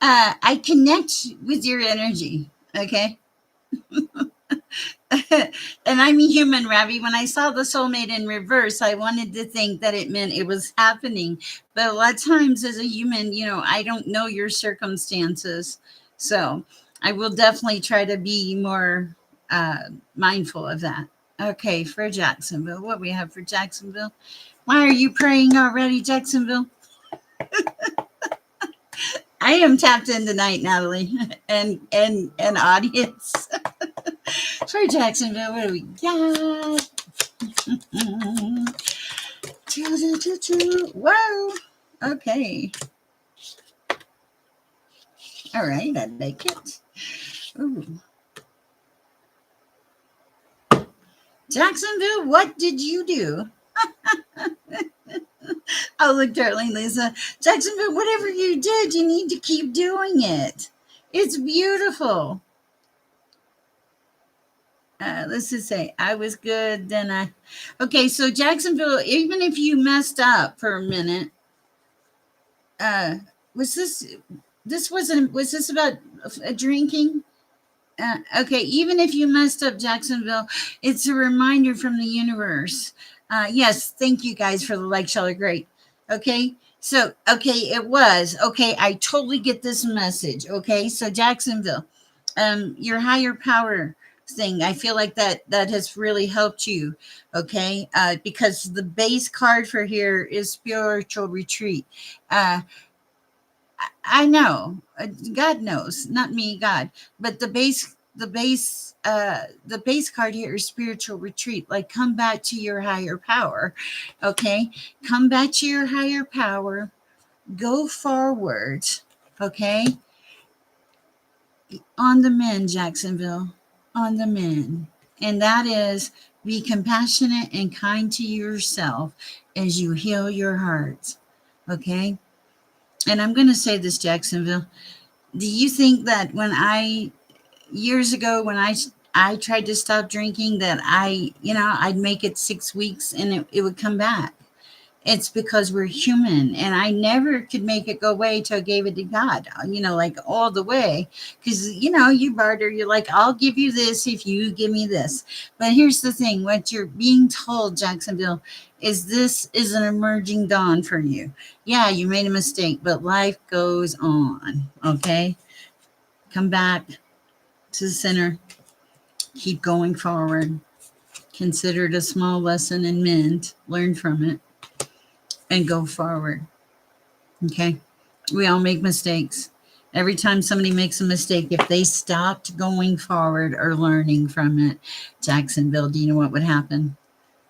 I connect with your energy. Okay. And I'm a human, Ravi. When I saw the soulmate in reverse, I wanted to think that it meant it was happening. But a lot of times, as a human, I don't know your circumstances. So I will definitely try to be more mindful of that. Okay, for Jacksonville. What we have for Jacksonville? Why are you praying already, Jacksonville? I am tapped in tonight, Natalie, and audience. For Jacksonville, what do we got? Whoa. Okay. All right. I like it. Ooh. Jacksonville, what did you do? Oh, look, darling Lisa. Jacksonville, whatever you did, you need to keep doing it. It's beautiful. Let's just say I was good. Then I. Okay, so Jacksonville, even if you messed up for a minute, uh, was this. This wasn't. Was this about drinking? Okay, even if you messed up Jacksonville, it's a reminder from the universe. Yes, thank you guys for the like, share, great. Okay, so, okay, it was. Okay, I totally get this message. Okay, so Jacksonville, your higher power thing, I feel like that has really helped you. Okay, because the base card for here is spiritual retreat. Uh, I know. God knows, not me, God. But the base card here is spiritual retreat. Like, come back to your higher power. Okay? Come back to your higher power. Go forward. Okay? On the mend, Jacksonville. On the mend. And that is, be compassionate and kind to yourself as you heal your heart. Okay? And I'm going to say this, Jacksonville. Do you think that when years ago, when I tried to stop drinking, that I'd make it 6 weeks and it would come back? It's because we're human, and I never could make it go away till I gave it to God, like all the way. Because, you barter, you're like, I'll give you this if you give me this. But here's the thing, what you're being told, Jacksonville, is this is an emerging dawn for you. Yeah, you made a mistake, but life goes on, okay? Come back to the center, keep going forward. Consider it a small lesson and mend, learn from it, and go forward. Okay. We all make mistakes. Every time somebody makes a mistake, if they stopped going forward or learning from it, Jacksonville, do you know what would happen?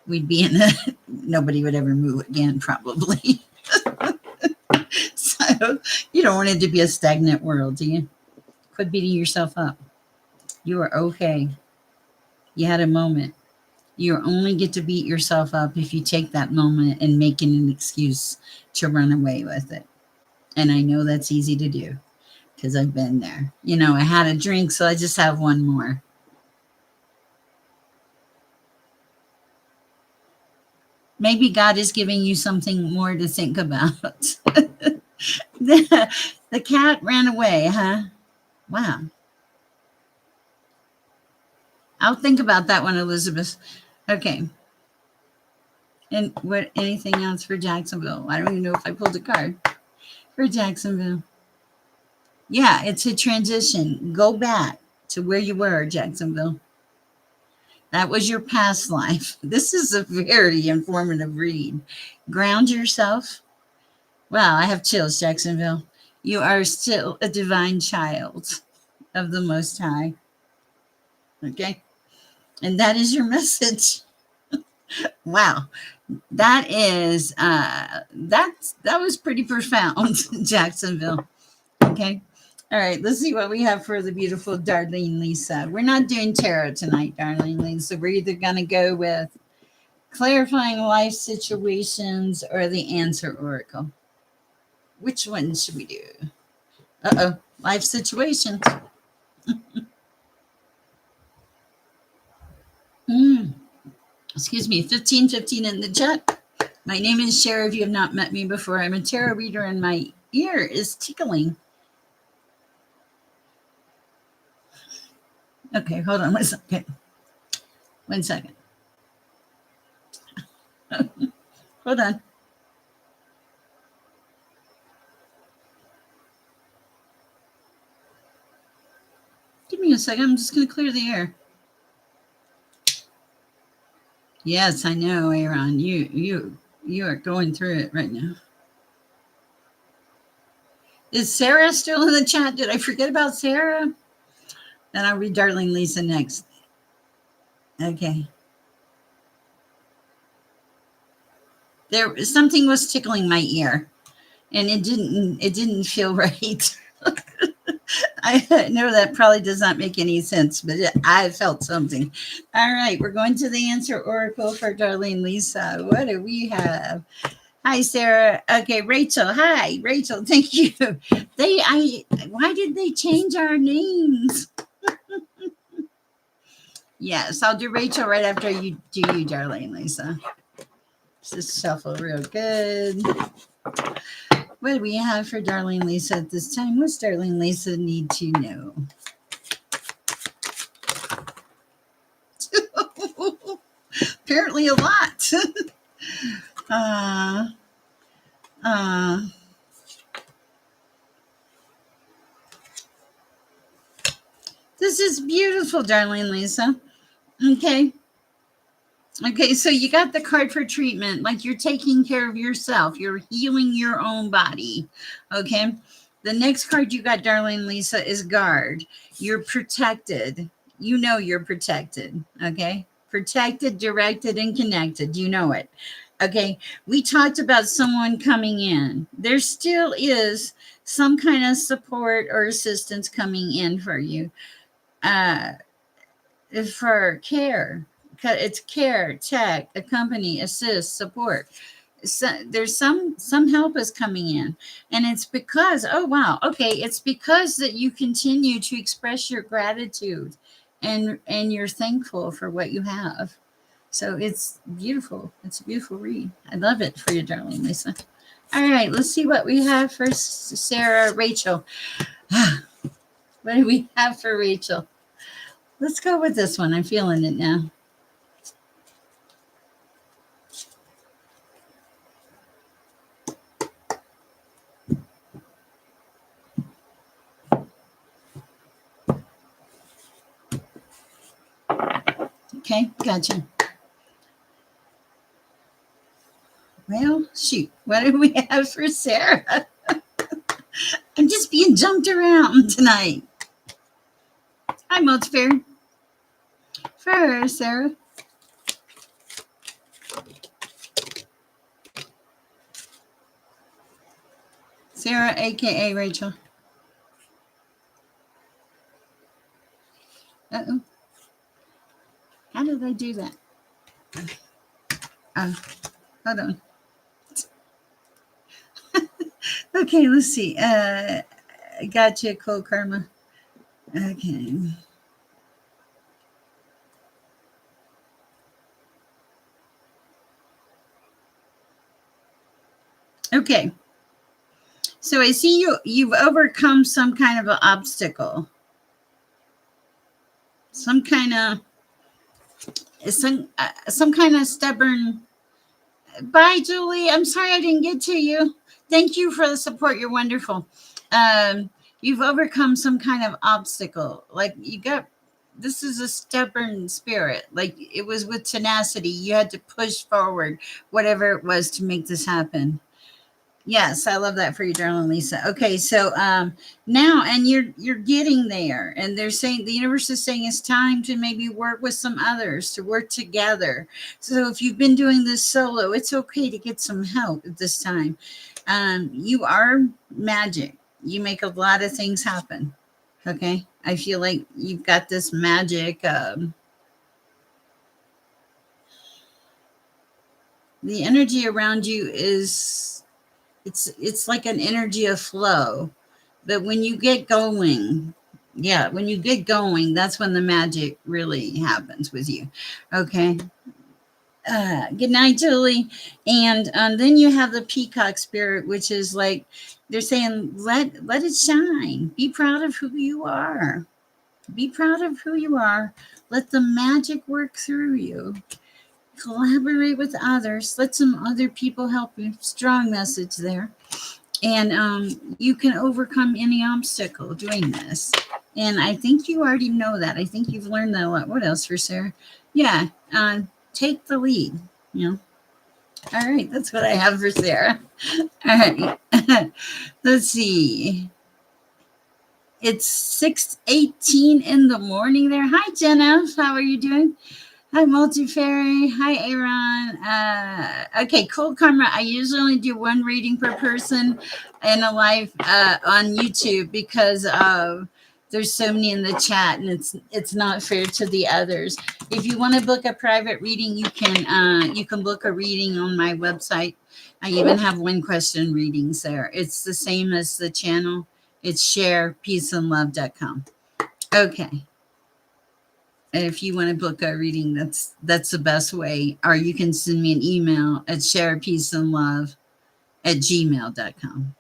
We'd be in nobody would ever move again, probably. So you don't want it to be a stagnant world, do you? Quit beating yourself up. You are okay. You had a moment. You only get to beat yourself up if you take that moment and make it an excuse to run away with it. And I know that's easy to do because I've been there. I had a drink, so I just have one more. Maybe God is giving you something more to think about. The cat ran away, huh? Wow. I'll think about that one, Elizabeth. Okay. And what? Anything else for Jacksonville? I don't even know if I pulled a card for Jacksonville. Yeah, it's a transition. Go back to where you were, Jacksonville. That was your past life. This is a very informative read. Ground yourself. Wow, I have chills, Jacksonville. You are still a divine child of the Most High. Okay? And that is your message. Wow. That was pretty profound, Jacksonville. Okay. All right, let's see what we have for the beautiful Darlene Lisa. We're not doing tarot tonight, Darlene Lisa. We're either going to go with clarifying life situations or the answer oracle. Which one should we do? Life situations. Excuse me, 1515 in the chat. My name is Sher. If you have not met me before, I'm a tarot reader and my ear is tickling. Okay, hold on 1 second. 1 second. Hold on. Give me a second. I'm just going to clear the air. Yes, I know, Aaron. You are going through it right now. Is Sarah still in the chat? Did I forget about Sarah? Then I'll read Darlene Lisa next. Okay. Something was tickling my ear, and it didn't feel right. I know that probably does not make any sense, but I felt something. All right, we're going to the answer oracle for Darlene Lisa. What do we have? Hi, Sarah. Okay, Rachel. Hi, Rachel. Thank you. Why did they change our names? Yes, I'll do Rachel right after you do you, Darlene Lisa. Just shuffle real good. What do we have for Darlene Lisa at this time? What's Darlene Lisa need to know? Apparently a lot. uh, uh, this is beautiful, Darlene Lisa. Okay. Okay, so you got the card for treatment, like you're taking care of yourself, you're healing your own body. Okay. The next card you got, Darlene Lisa, is guard. You're protected. You know you're protected. Okay. Protected, directed, and connected. You know it. Okay. We talked about someone coming in. There still is some kind of support or assistance coming in for you. Uh, for care. It's care, tech, accompany, assist, support. So there's some help is coming in, and it's because, oh wow, okay, it's because that you continue to express your gratitude, and you're thankful for what you have. So it's beautiful. It's a beautiful read. I love it for you, darling Lisa. All right, let's see what we have for Sarah. Rachel. What do we have for Rachel? Let's go with this one. I'm feeling it now. Okay, gotcha. Well, shoot. What do we have for Sarah? I'm just being jumped around tonight. Hi, Multifair. For Sarah. Sarah, aka Rachel. Uh-oh. How did I do that? Oh, hold on. Okay, let's see. Gotcha, Cold Karma. Okay. Okay. So I see you've overcome some kind of an obstacle. Some kind of some kind of stubborn. Bye, Julie. I'm sorry I didn't get to you. Thank you for the support. You're wonderful. You've overcome some kind of obstacle. Like you got, this is a stubborn spirit. Like it was with tenacity. You had to push forward, whatever it was, to make this happen. Yes, I love that for you, darling Lisa. Okay, so now, and you're getting there, and they're saying the universe is saying it's time to maybe work with some others to work together. So if you've been doing this solo, it's okay to get some help at this time. You are magic. You make a lot of things happen. Okay, I feel like you've got this magic. The energy around you is it's like an energy of flow. But when you get going, yeah, when you get going, that's when the magic really happens with you. Okay. Good night, Julie. And then you have the peacock spirit, which is like they're saying, let it shine. Be proud of who you are. Be proud of who you are. Let the magic work through you. Collaborate with others. Let some other people help you. Strong message there. And you can overcome any obstacle doing this. And I think you already know that. I think you've learned that a lot. What else for Sarah? Yeah, take the lead. You know. All right, that's what I have for Sarah. All right, let's see. It's 6:18 in the morning there. Hi, Jenna. How are you doing? Hi, Multifairy. Hi, Aaron. Okay, cool camera. I usually only do one reading per person in a live on YouTube because of There's so many in the chat, and it's not fair to the others. If you want to book a private reading, you can book a reading on my website. I even have one question readings there. It's the same as the channel. It's Sherpeaceandlove.com. Okay. If you want to book a reading, that's the best way. Or you can send me an email at sharepeaceandlove@gmail.com.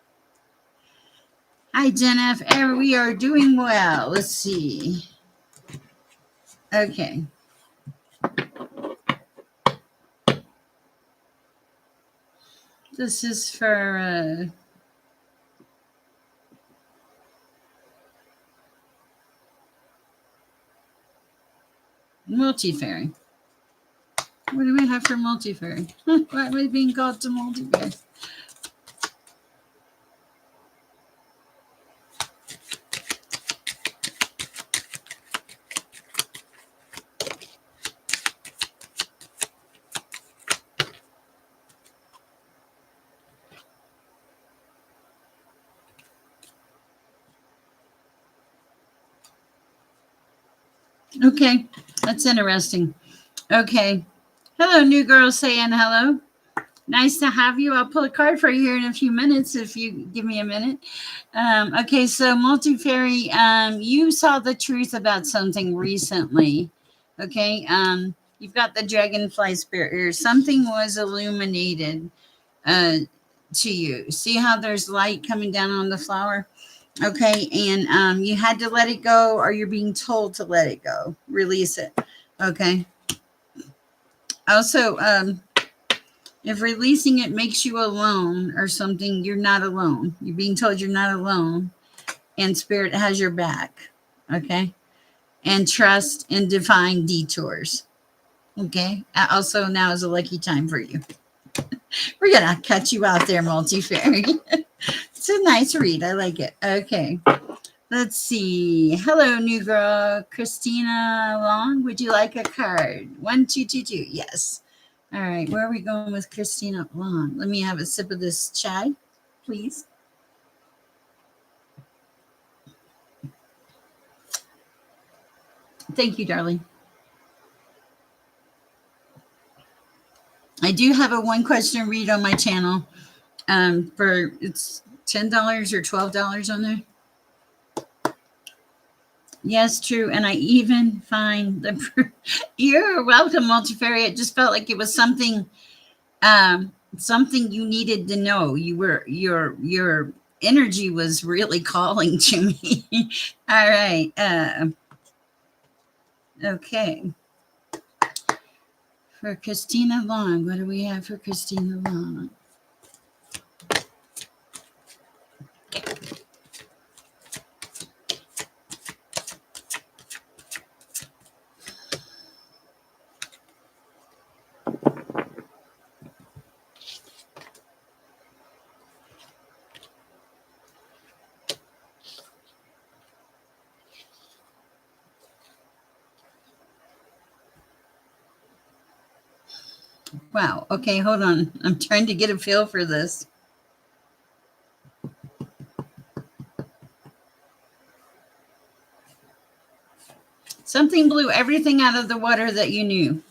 Hi, Jennifer. We are doing well. Let's see. Okay. This is for multifairy. What do we have for multifairy? Why am I being called to multifairy? Okay, that's interesting. Okay. Hello, new girl saying hello. Nice to have you. I'll pull a card for you here in a few minutes if you give me a minute. Okay, so multifairy, you saw the truth about something recently. Okay, you've got the dragonfly spirit here. Something was illuminated to you. See how there's light coming down on the flower? Okay, and you had to let it go, or you're being told to let it go. Release it. Okay. Also, if releasing it makes you alone or something, you're not alone. You're being told you're not alone, and spirit has your back. Okay, and trust in divine detours. Okay. Also, now is a lucky time for you. We're gonna cut you out there, multifairy. It's a nice read. I like it. Okay. Let's see. Hello, new girl. Christina Long. Would you like a card? 1222. Yes. All right. Where are we going with Christina Long? Let me have a sip of this chai, please. Thank you, darling. I do have a one question read on my channel. For it's $10 or $12 on there. Yes, true. And I even find the you're welcome, multifairy. It just felt like it was something something you needed to know. You were your energy was really calling to me. All right. Okay. For Christina Long, what do we have for Christina Long? Wow. Okay, hold on. I'm trying to get a feel for this. Something blew everything out of the water that you knew.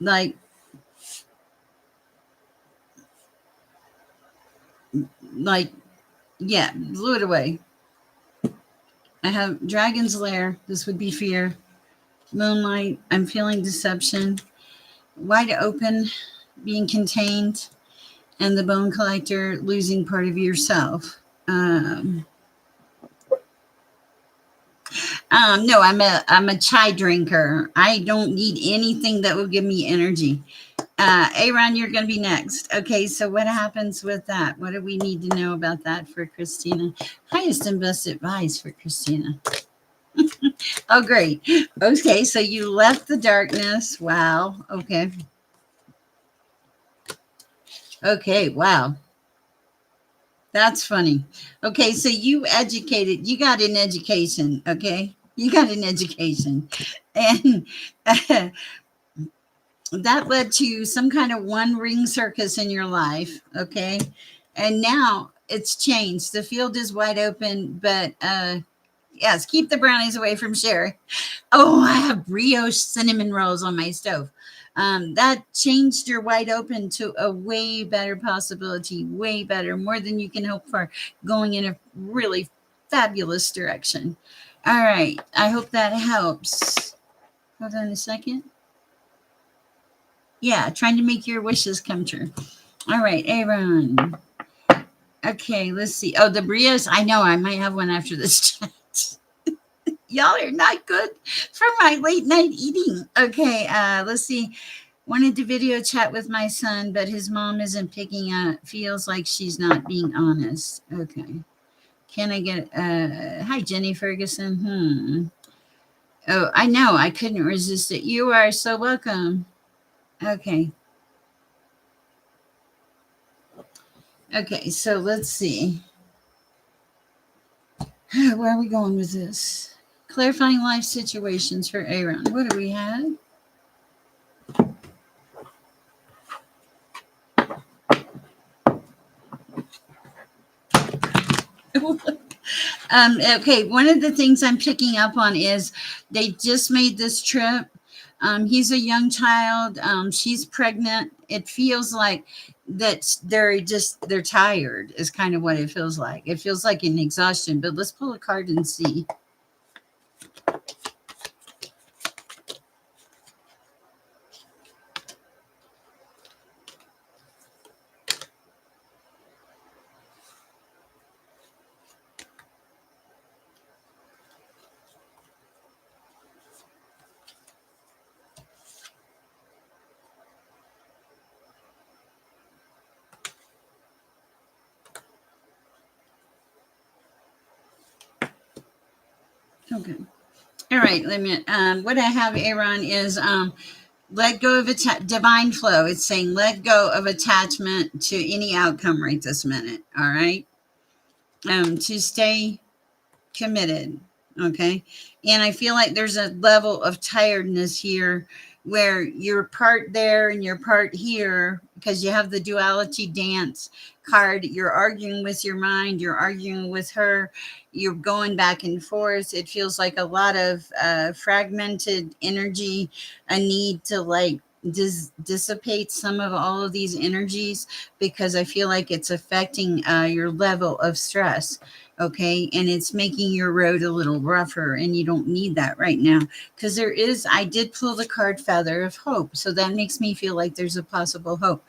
Like, yeah, blew it away. I have Dragon's Lair. This would be fear. Moonlight. I'm feeling deception. Wide open, being contained. And the Bone Collector, losing part of yourself. No, I'm a chai drinker. I don't need anything that will give me energy. Aaron, you're going to be next. Okay, so what happens with that? What do we need to know about that for Christina? Highest and best advice for Christina. Oh, great. Okay, so you left the darkness. Wow. Okay. Okay, wow. That's funny. Okay, so you got an education, okay? You got an education. And that led to some kind of one ring circus in your life, okay? And now it's changed. The field is wide open, but Yes, keep the brownies away from Sher. Oh, I have brioche cinnamon rolls on my stove. That changed your wide open to a way better possibility, way better, more than you can hope for, going in a really fabulous direction. All right, I hope that helps. Hold on a second. Yeah, trying to make your wishes come true. All right, Aaron. Okay, let's see. Oh, the brioche. I know I might have one after this chat. Y'all are not good for my late night eating. Okay, let's see. Wanted to video chat with my son, but his mom isn't picking up. Feels like she's not being honest. Okay. Can I get hi Jenny Ferguson? Oh, I know. I couldn't resist it. You are so welcome. Okay. Okay, so let's see. Where are we going with this? Clarifying life situations for Aaron. What do we have? Okay, one of the things I'm picking up on is they just made this trip. He's a young child. She's pregnant. It feels like that they're tired is kind of what it feels like. It feels like an exhaustion. But let's pull a card and see. Okay. All right. Let me. What I have, Aaron, is let go of divine flow. It's saying let go of attachment to any outcome right this minute. All right. To stay committed. Okay. And I feel like there's a level of tiredness here where you're part there and you're part here because you have the duality dance card. You're arguing with your mind, you're arguing with her, you're going back and forth. It feels like a lot of fragmented energy, a need to like dissipate some of all of these energies because I feel like it's affecting your level of stress. Okay, and it's making your road a little rougher, and you don't need that right now because I did pull the card Feather of Hope, so that makes me feel like there's a possible hope.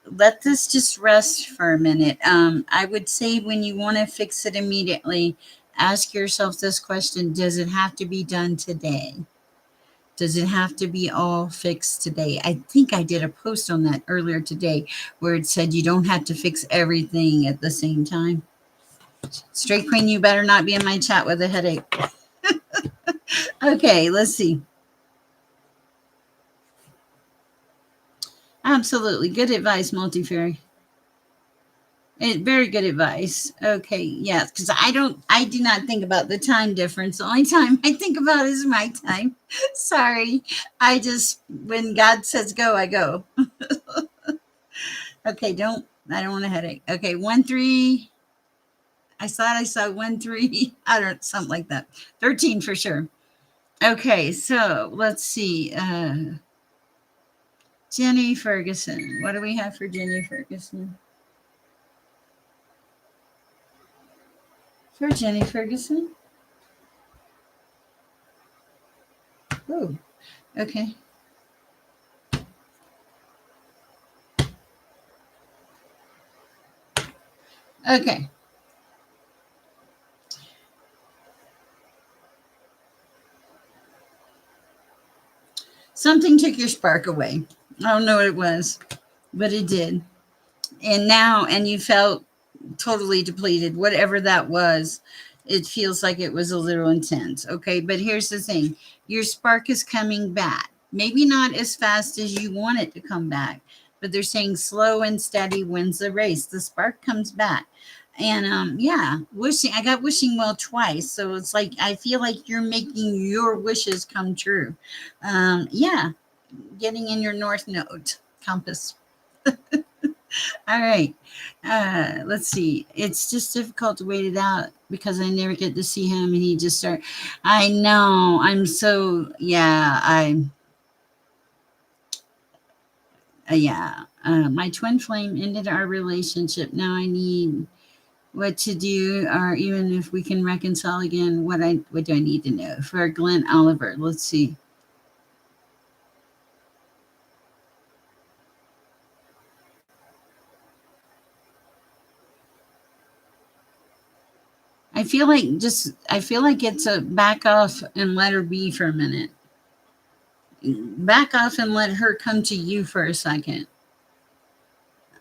Let this just rest for a minute. I would say when you want to fix it immediately, ask yourself this question: does it have to be done today? Does it have to be all fixed today? I think I did a post on that earlier today where it said you don't have to fix everything at the same time. Straight Queen, you better not be in my chat with a headache. Okay, let's see. Absolutely. Good advice, Multifairy. Very good advice. Okay, yes, because I do not think about the time difference. The only time I think about is my time. Sorry. When God says go, I go. Okay, I don't want a headache. Okay, 1-3. I thought I saw 1-3. I don't, something like that. 13 for sure. Okay, so let's see. Jenny Ferguson. What do we have for Jenny Ferguson? For Jenny Ferguson? Oh, okay. Okay. Something took your spark away. I don't know what it was, but it did. And you felt totally depleted, whatever that was. It feels like it was a little intense. Okay, but here's the thing, your spark is coming back. Maybe not as fast as you want it to come back, but they're saying slow and steady wins the race. The spark comes back. And yeah, I got wishing well twice. So it's like I feel like you're making your wishes come true. Yeah, getting in your north node compass. All right. Let's see. It's just difficult to wait it out because I never get to see him, and he just start. I know. I'm so yeah. Yeah. My twin flame ended our relationship. Now I need what to do, or even if we can reconcile again. What do I need to know for Glenn Oliver? Let's see. I feel like it's a back off and let her be for a minute. Back off and let her come to you for a second.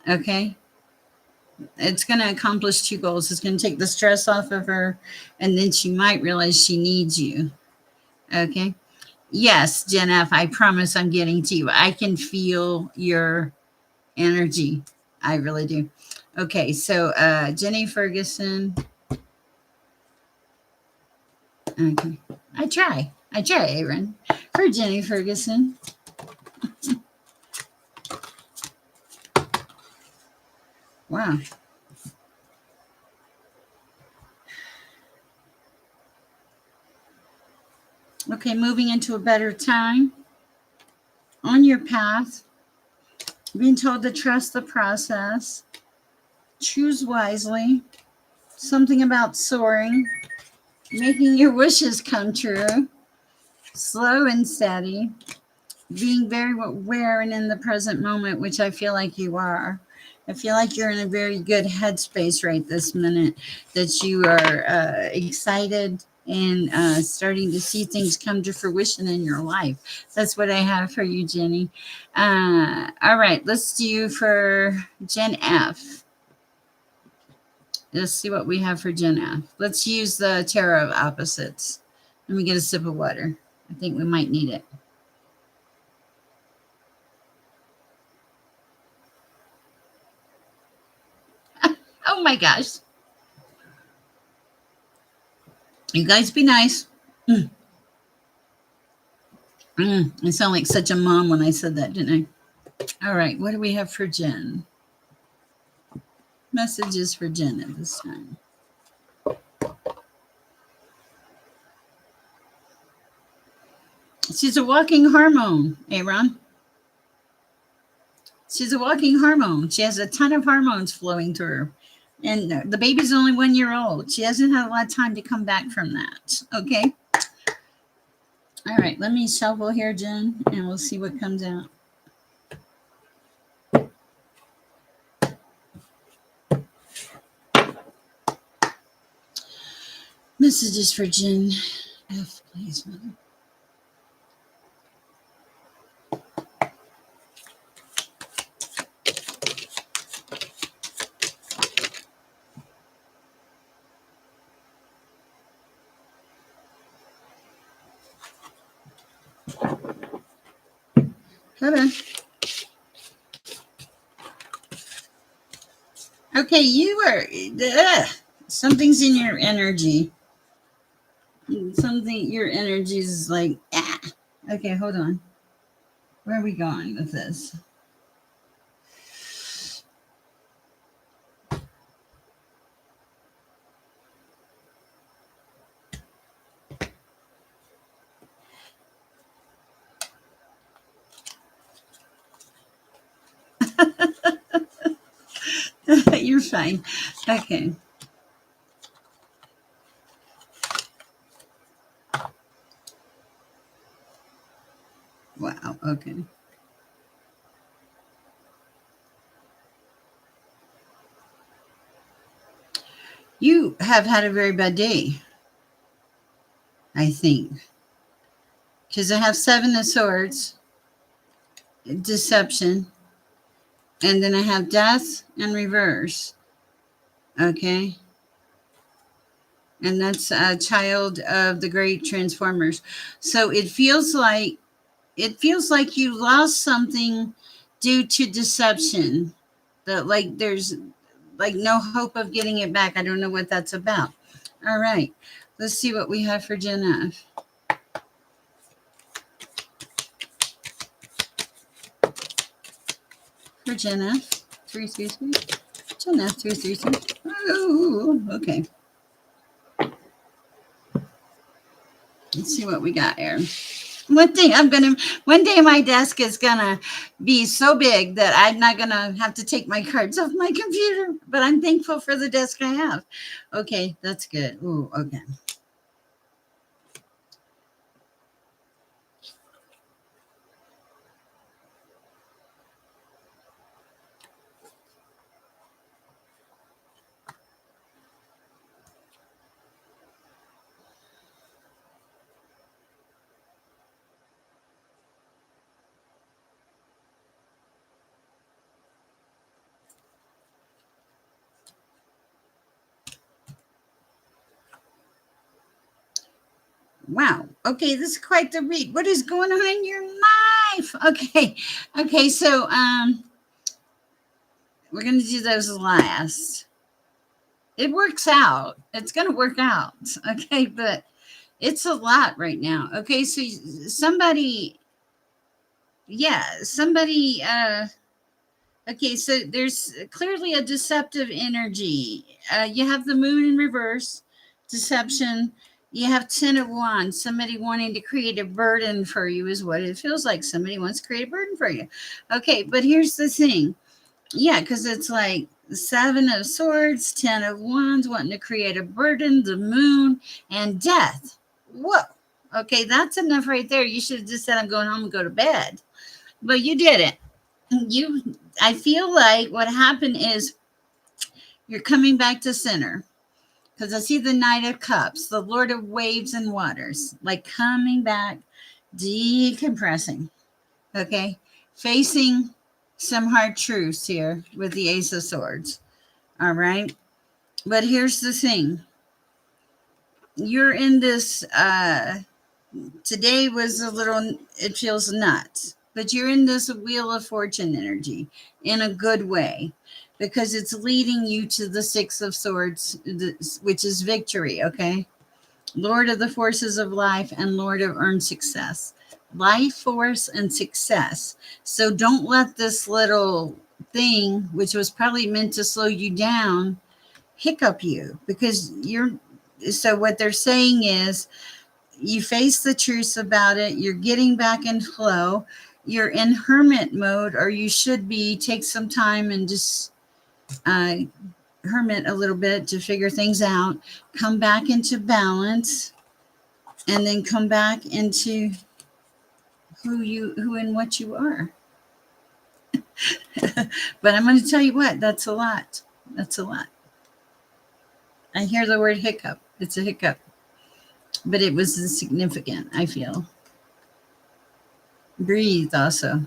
Okay? It's going to accomplish two goals. It's going to take the stress off of her, and then she might realize she needs you. Okay? Yes, Jen F, I promise I'm getting to you. I can feel your energy. I really do. Okay, so Jenny Ferguson. Okay. I try, Aaron. For Jenny Ferguson. Wow. Okay, moving into a better time. On your path, being told to trust the process, choose wisely, something about soaring, making your wishes come true, slow and steady, being very aware and in the present moment, which I feel like you are. I feel like you're in a very good headspace right this minute, that you are excited and starting to see things come to fruition in your life. That's what I have for you, Jenny. All right, let's do for Gen F. Let's see what we have for Gen F. Let's use the Tarot of Opposites. Let me get a sip of water. I think we might need it. Oh my gosh. You guys be nice. Mm, I sound like such a mom when I said that, didn't I? All right, what do we have for Jen? Messages for Jen at this time. She's a walking hormone, Aaron. She's a walking hormone. She has a ton of hormones flowing through her. And the baby's only 1 year old. She hasn't had a lot of time to come back from that. Okay. All right, let me shuffle here, Jen, and we'll see what comes out. Messages for Jen F, please, mother. Hold on. Okay, you are. Something's in your energy. Something, your energy is like, ah. Okay, hold on. Where are we going with this? You're fine. Okay. Wow. Okay. You have had a very bad day, I think, because I have Seven of Swords, deception, and then I have death and reverse. Okay. And that's a child of the great transformers. So it feels like you lost something due to deception. That like there's like no hope of getting it back. I don't know what that's about. All right. Let's see what we have for Gen F. For Gen F. 333. So now 333. Oh, okay. Let's see what we got here. One day my desk is gonna be so big that I'm not gonna have to take my cards off my computer. But I'm thankful for the desk I have. Okay, that's good. Ooh, okay. Wow. Okay, this is quite the read. What is going on in your life? Okay. Okay, so we're gonna do those last. It works out. It's gonna work out. Okay, but it's a lot right now. Okay, so somebody, yeah, somebody okay, so there's clearly a deceptive energy. You have the moon in reverse, deception. You have 10 of Wands, somebody wanting to create a burden for you, is what it feels like. Somebody wants to create a burden for you. Okay, but here's the thing. Yeah, because it's like 7 of Swords, 10 of Wands, wanting to create a burden, the moon, and death. Whoa. Okay, that's enough right there. You should have just said, I'm going home and go to bed. But you didn't. I feel like what happened is you're coming back to center because I see the Knight of Cups, the Lord of Waves and Waters, like coming back, decompressing. Okay, facing some hard truths here with the Ace of Swords. All right, but here's the thing: you're in this. Today was a little. It feels nuts, but you're in this Wheel of Fortune energy in a good way, because it's leading you to the Six of Swords, which is victory. Okay, Lord of the forces of life and Lord of earned success, life force and success. So don't let this little thing, which was probably meant to slow you down, hiccup you, because you're. So what they're saying is, you face the truth about it. You're getting back in flow. You're in hermit mode, or you should be. Take some time and just uh, hermit a little bit to figure things out. Come back into balance, and then come back into who and what you are. But I'm going to tell you what. That's a lot. That's a lot. I hear the word hiccup. It's a hiccup, but it was significant. I feel. Breathe also.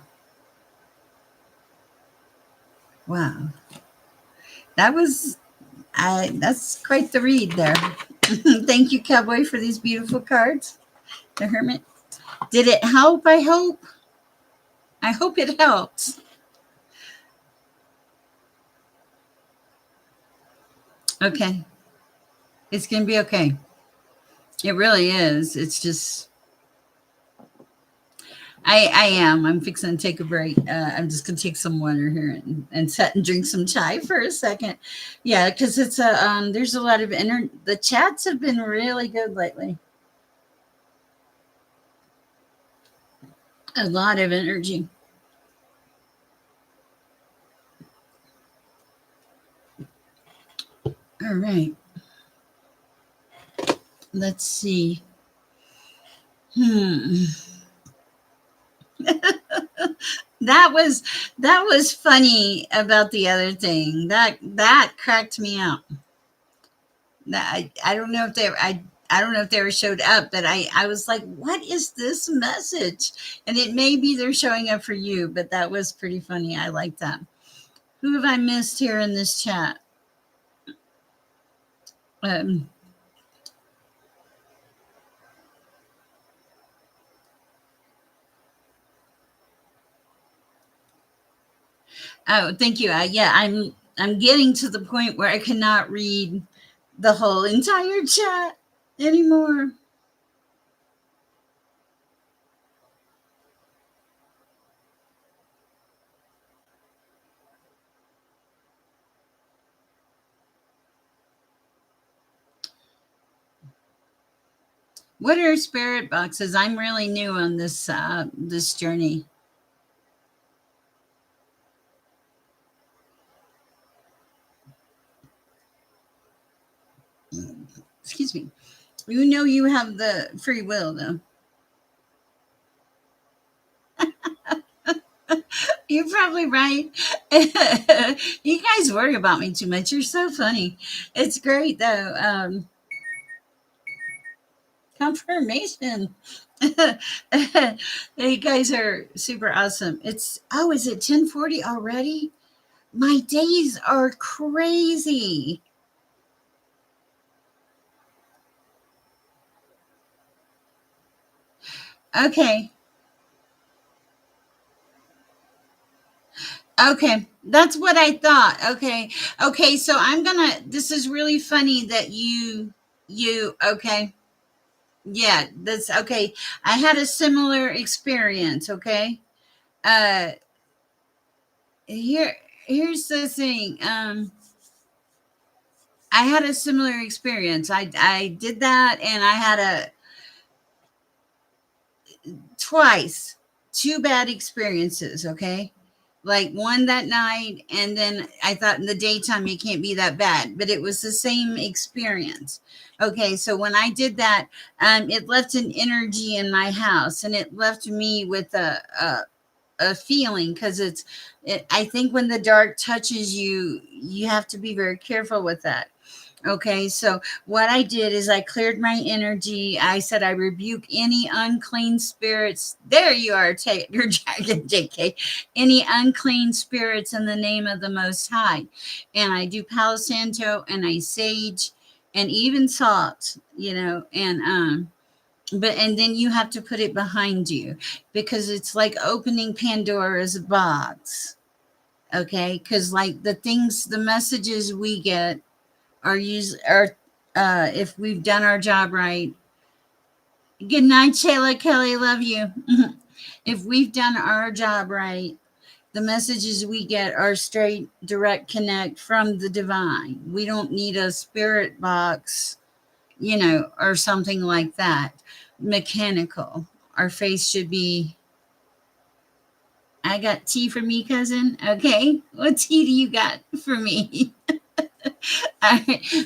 Wow. That was that's quite the read there. Thank you, Cowboy, for these beautiful cards. The Hermit. Did it help? I hope. I hope it helps. Okay. It's going to be okay. It really is. It's just, I am. I'm fixing to take a break. I'm just going to take some water here and sit and drink some chai for a second. Yeah, because it's there's a lot of the chats have been really good lately. A lot of energy. All right. Let's see. Hmm. That was funny about the other thing. That cracked me up. I don't know if I don't know if they ever showed up, but I was like, what is this message? And it may be they're showing up for you, but that was pretty funny. I like that. Who have I missed here in this chat? Um, oh, thank you. Yeah, I'm getting to the point where I cannot read the whole entire chat anymore. What are spirit boxes? I'm really new on this journey. Excuse me. You know you have the free will though. You're probably right. You guys worry about me too much. You're so funny. It's great though. Confirmation. You guys are super awesome. It's is it 10:40 already? My days are crazy. Okay. Okay. That's what I thought. Okay. Okay, so I'm gonna this is really funny that you okay. Yeah, that's okay. I had a similar experience, okay? Uh here here's the thing. I had a similar experience. I did that and I had a twice two bad experiences, okay? Like one that night, and then I thought in the daytime it can't be that bad, but it was the same experience. Okay, so when I did that, it left an energy in my house, and it left me with a feeling because I think when the dark touches you, you have to be very careful with that. Okay, so what I did is I cleared my energy. I said, I rebuke any unclean spirits. There you are, your dragon, JK. Any unclean spirits in the name of the Most High. And I do Palo Santo and I sage and even salt, but and then you have to put it behind you because it's like opening Pandora's box. Okay, because like the messages we get are if we've done our job right. Good night, Shayla Kelly. Love you. If we've done our job right, the messages we get are straight, direct connect from the divine. We don't need a spirit box, or something like that. Mechanical. Our face should be. I got tea for me, cousin. Okay, what tea do you got for me?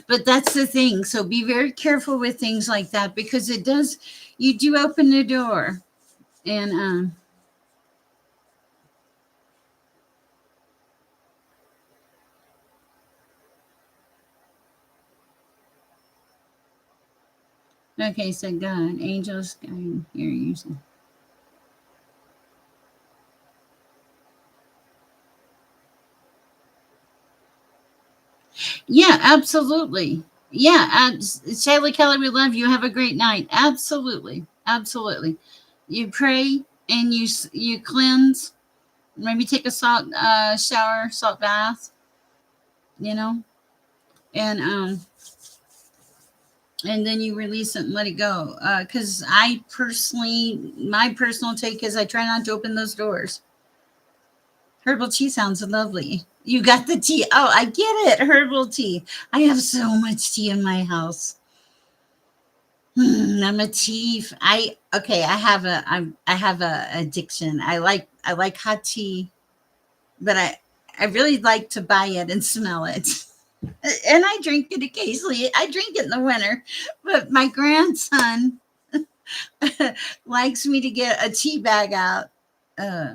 But that's the thing. So be very careful with things like that because you do open the door. And, okay, so God, angels, guide here using. Yeah, absolutely. Yeah, Shayla Kelly, we love you. Have a great night. Absolutely. Absolutely. You pray and you cleanse. Maybe take a salt shower, salt bath, you know, and then you release it and let it go. Because my personal take is I try not to open those doors. Herbal tea sounds lovely. You got the tea. Oh, I get it. Herbal tea. I have so much tea in my house. I'm a tea. I okay. I have a addiction. I like hot tea, but I really like to buy it and smell it. And I drink it occasionally. I drink it in the winter, but my grandson likes me to get a tea bag out. Uh,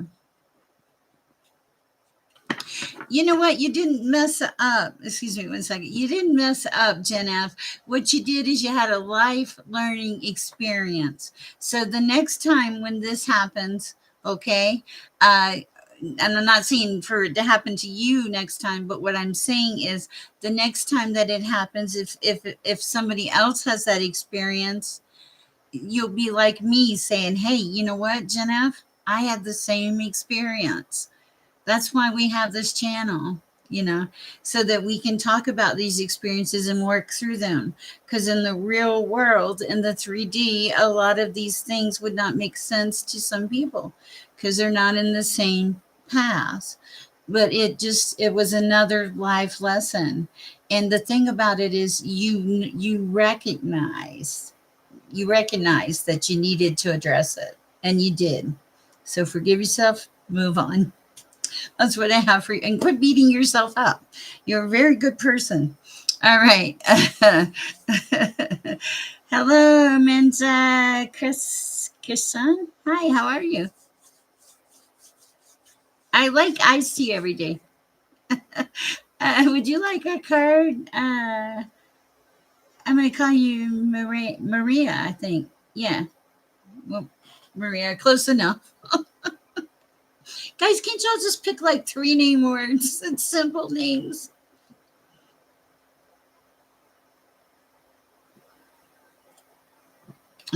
you know what? You didn't mess up. Excuse me one second. You didn't mess up, Jen F. What you did is you had a life learning experience. So the next time when this happens, okay, and I'm not saying for it to happen to you next time, but what I'm saying is the next time that it happens, if somebody else has that experience, you'll be like me saying, "Hey, you know what, Jen F? I had the same experience." That's why we have this channel, so that we can talk about these experiences and work through them. Because in the real world, in the 3D, a lot of these things would not make sense to some people because they're not in the same path. But it was another life lesson. And the thing about it is you recognize you recognized that you needed to address it, and you did. So forgive yourself, move on. That's what I have for you. And quit beating yourself up. You're a very good person. All right. Hello, Menza Kisan. Hi, how are you? I like iced tea every day. Would you like a card? I'm going to call you Maria, I think. Yeah. Well, Maria, close enough. Guys, can't y'all just pick like 3 name words and simple names?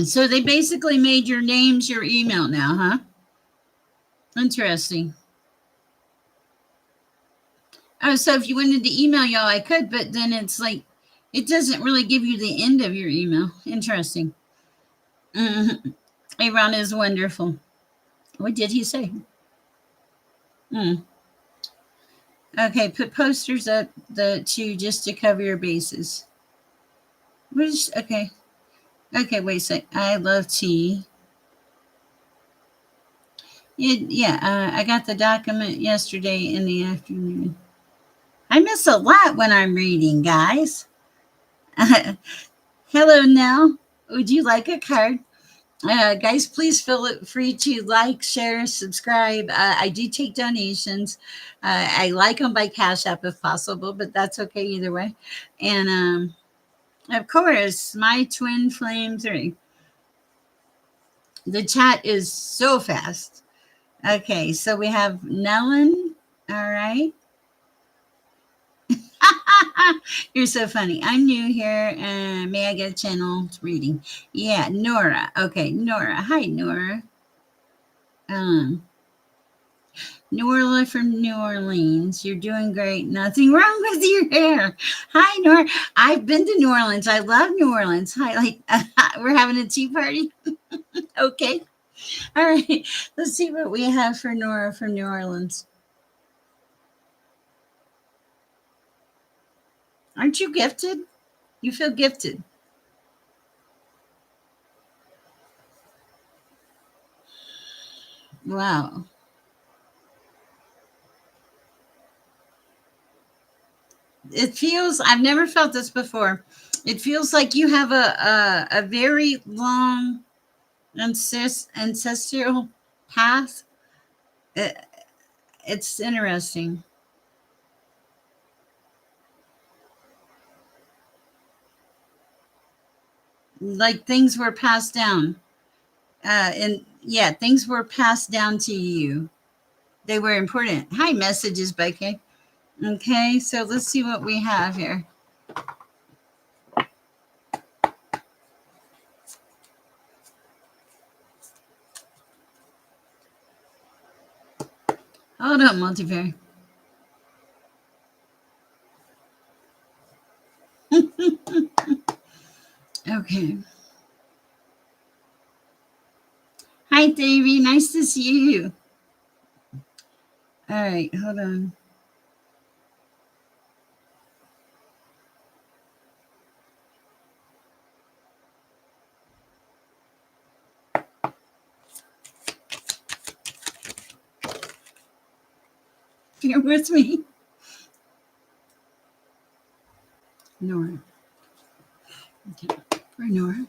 So they basically made your names your email now, huh? Interesting. Oh, so if you wanted to email y'all, I could, but then it's like, it doesn't really give you the end of your email. Interesting. Mm-hmm. Aaron is wonderful. What did he say? Hmm. Okay, put posters up the two just to cover your bases. Which okay. Okay, wait a sec. I love tea. Yeah, I got the document yesterday in the afternoon. I miss a lot when I'm reading, guys. Hello, Nell. Would you like a card? Guys, please feel free to like, share, subscribe. I do take donations. I like them by Cash App if possible, but that's okay either way. And of course, my twin flame 3. The chat is so fast. Okay, so we have Nellen. All right. You're so funny. I'm new here, and may I get a channel reading? Yeah, Nora. Okay, Nora. Hi, Nora. Um, Nora from New Orleans. You're doing great. Nothing wrong with your hair. Hi, Nora. I've been to New Orleans. I love New Orleans. Hi, like we're having a tea party. Okay. All right. Let's see what we have for Nora from New Orleans. Aren't you gifted? You feel gifted. Wow. It feels, I've never felt this before. It feels like you have a very long ancestral path. It, it's interesting. Like things were passed down. And yeah, things were passed down to you. They were important. Hi, messages, Becky. Okay, so let's see what we have here. Hold on, multiplayer. Okay. Hi, Davey. Nice to see you. All right, hold on. Bear with me. Nora. Okay, for Nora.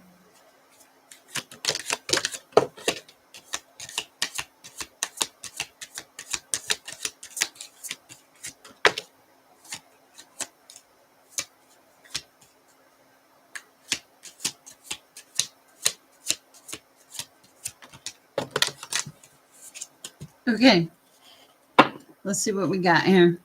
Okay, let's see what we got here.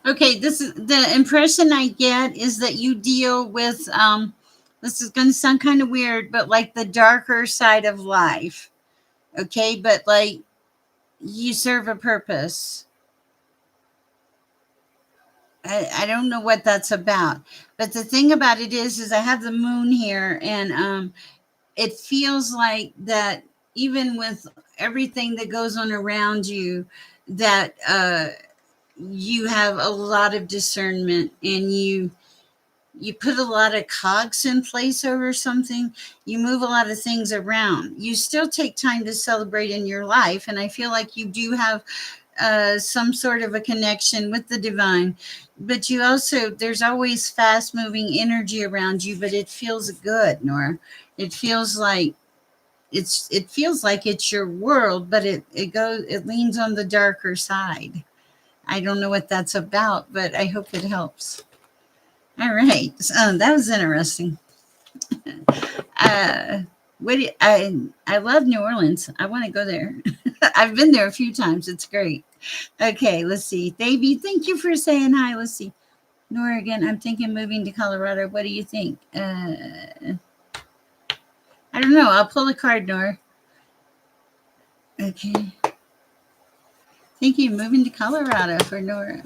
Okay, this is the impression I get is that you deal with this is going to sound kind of weird, but like the darker side of life. Okay, but like you serve a purpose. I don't know what that's about, but the thing about it is I have the moon here, and it feels like that even with everything that goes on around you, that you have a lot of discernment, and you put a lot of cogs in place over something. You move a lot of things around. You still take time to celebrate in your life, and I feel like you do have some sort of a connection with the divine, but you also, there's always fast moving energy around you, but it feels good, Nora. It feels like it feels like it's your world, but it leans on the darker side. I don't know what that's about, but I hope it helps. All right, so that was interesting. uh I love New Orleans. I want to go there. I've been there a few times. It's great. Okay, let's see. Davey, thank you for saying hi. Let's see. Nora again. I'm thinking moving to Colorado. What do you think? I don't know. I'll pull a card, Nora. Okay. Thank you. Moving to Colorado for Nora.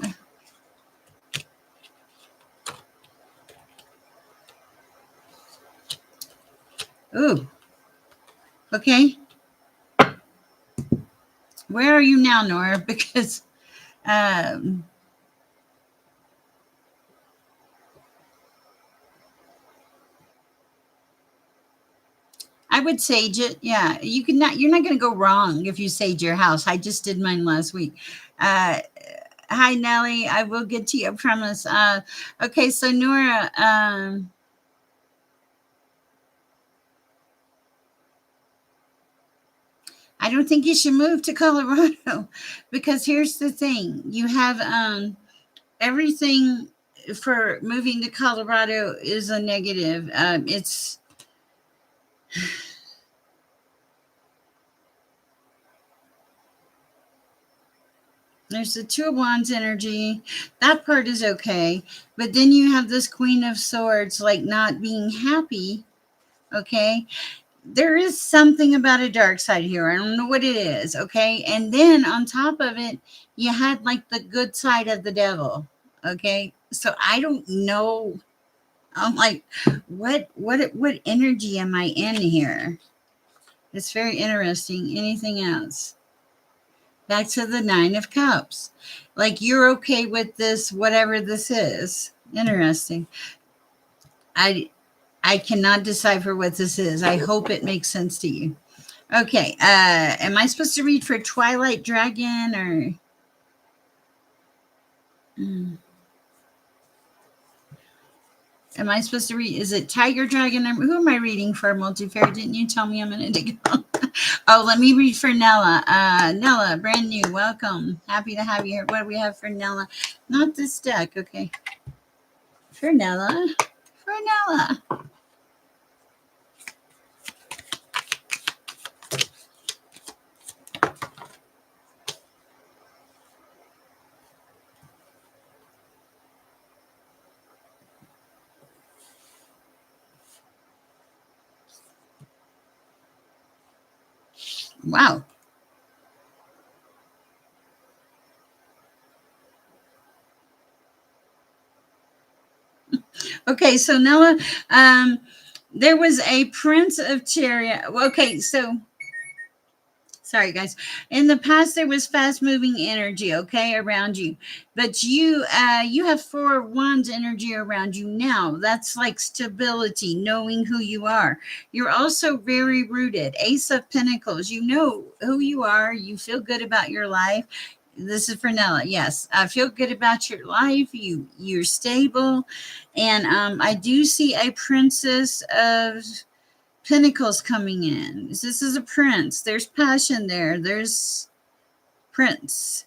Ooh. Okay. Where are you now, Nora? Because um, I would sage it. Yeah, you can not. You're not going to go wrong if you sage your house. I just did mine last week. Uh, Hi, Nellie. I will get to you. I promise. Okay, so Nora. I don't think you should move to Colorado because here's the thing: you have everything for moving to Colorado is a negative. It's There's the Two of Wands energy. That part is okay. But then you have this Queen of Swords, like not being happy. Okay. There is something about a dark side here. I don't know what it is. Okay. And then on top of it, you had like the good side of the devil. Okay. So I don't know. I'm like, what energy am I in here? It's very interesting. Anything else? Back to the Nine of Cups. Like you're okay with this, whatever this is. Interesting. I I cannot decipher what this is. I hope it makes sense to you. Okay. Am I supposed to read for Twilight Dragon or? Mm, am I supposed to read? Is it Tiger Dragon? Who am I reading for? Multifair? Didn't you tell me a minute ago? Oh, let me read for Nella. Nella, brand new. Welcome. Happy to have you here. What do we have for Nella? Not this deck. Okay. For Nella. For Nella. Wow. Okay, so Nella, there was a Prince of Chariot. Okay, so sorry guys. In the past, there was fast moving energy, okay, around you, but you have Four of Wands energy around you now. That's like stability, knowing who you are. You're also very rooted. Ace of Pentacles. You know who you are. You feel good about your life. This is for Nella. Yes, I feel good about your life. You're stable, and I do see a Princess of Pentacles coming in. This is a prince. There's passion there. There's princess.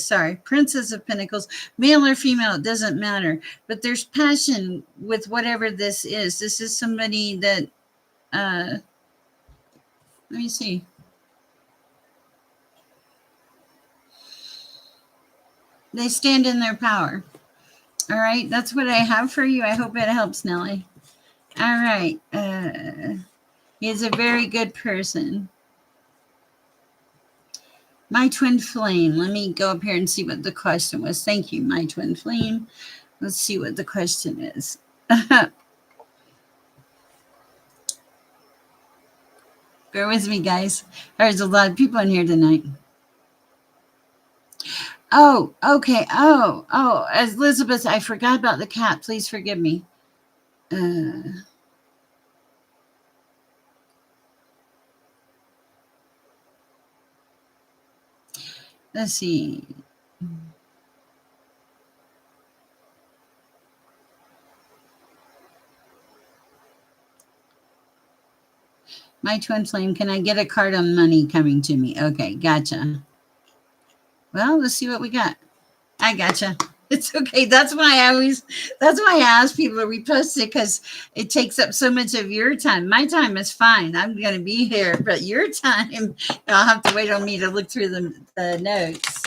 Sorry, Princess of Pentacles, male or female, it doesn't matter. But there's passion with whatever this is. This is somebody that. Let me see. They stand in their power. All right, that's what I have for you. I hope it helps, Nellie. All right. He's a very good person. My twin flame. Let me go up here and see what the question was. Thank you, my twin flame. Let's see what the question is. Bear with me, guys. There's a lot of people in here tonight. Oh, okay. Oh, Elizabeth, I forgot about the cat. Please forgive me. Let's see. My twin flame, can I get a card on money coming to me? Okay, gotcha. Well, let's see what we got. I gotcha. It's okay. That's why I ask people to repost it, because it takes up so much of your time. My time is fine. I'm going to be here, but your time, I'll have to wait on me to look through the notes.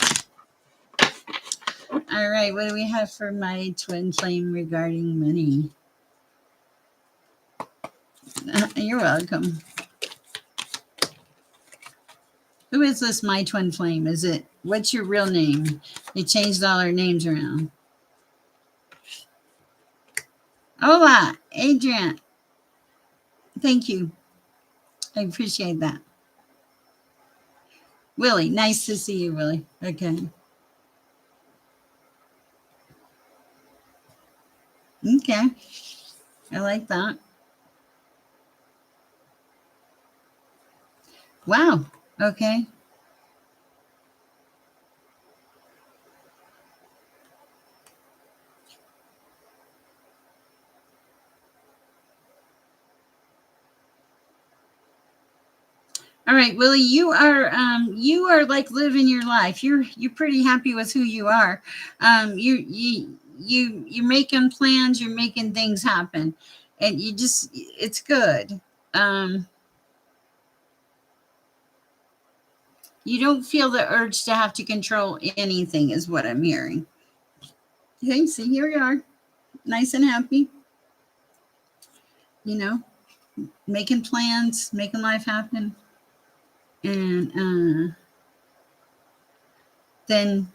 All right. What do we have for my twin flame regarding money? You're welcome. Who is this, my twin flame? What's your real name? They changed all our names around. Hola, Adrian. Thank you. I appreciate that. Willie, nice to see you, Willie. Okay. Okay. I like that. Wow. Okay. All right, Willie, you are like living your life. You're pretty happy with who you are. You're making plans, you're making things happen. And it's good. Um you don't feel the urge to have to control anything, is what I'm hearing. Okay, see, here we are, nice and happy, you know, making plans, making life happen. And then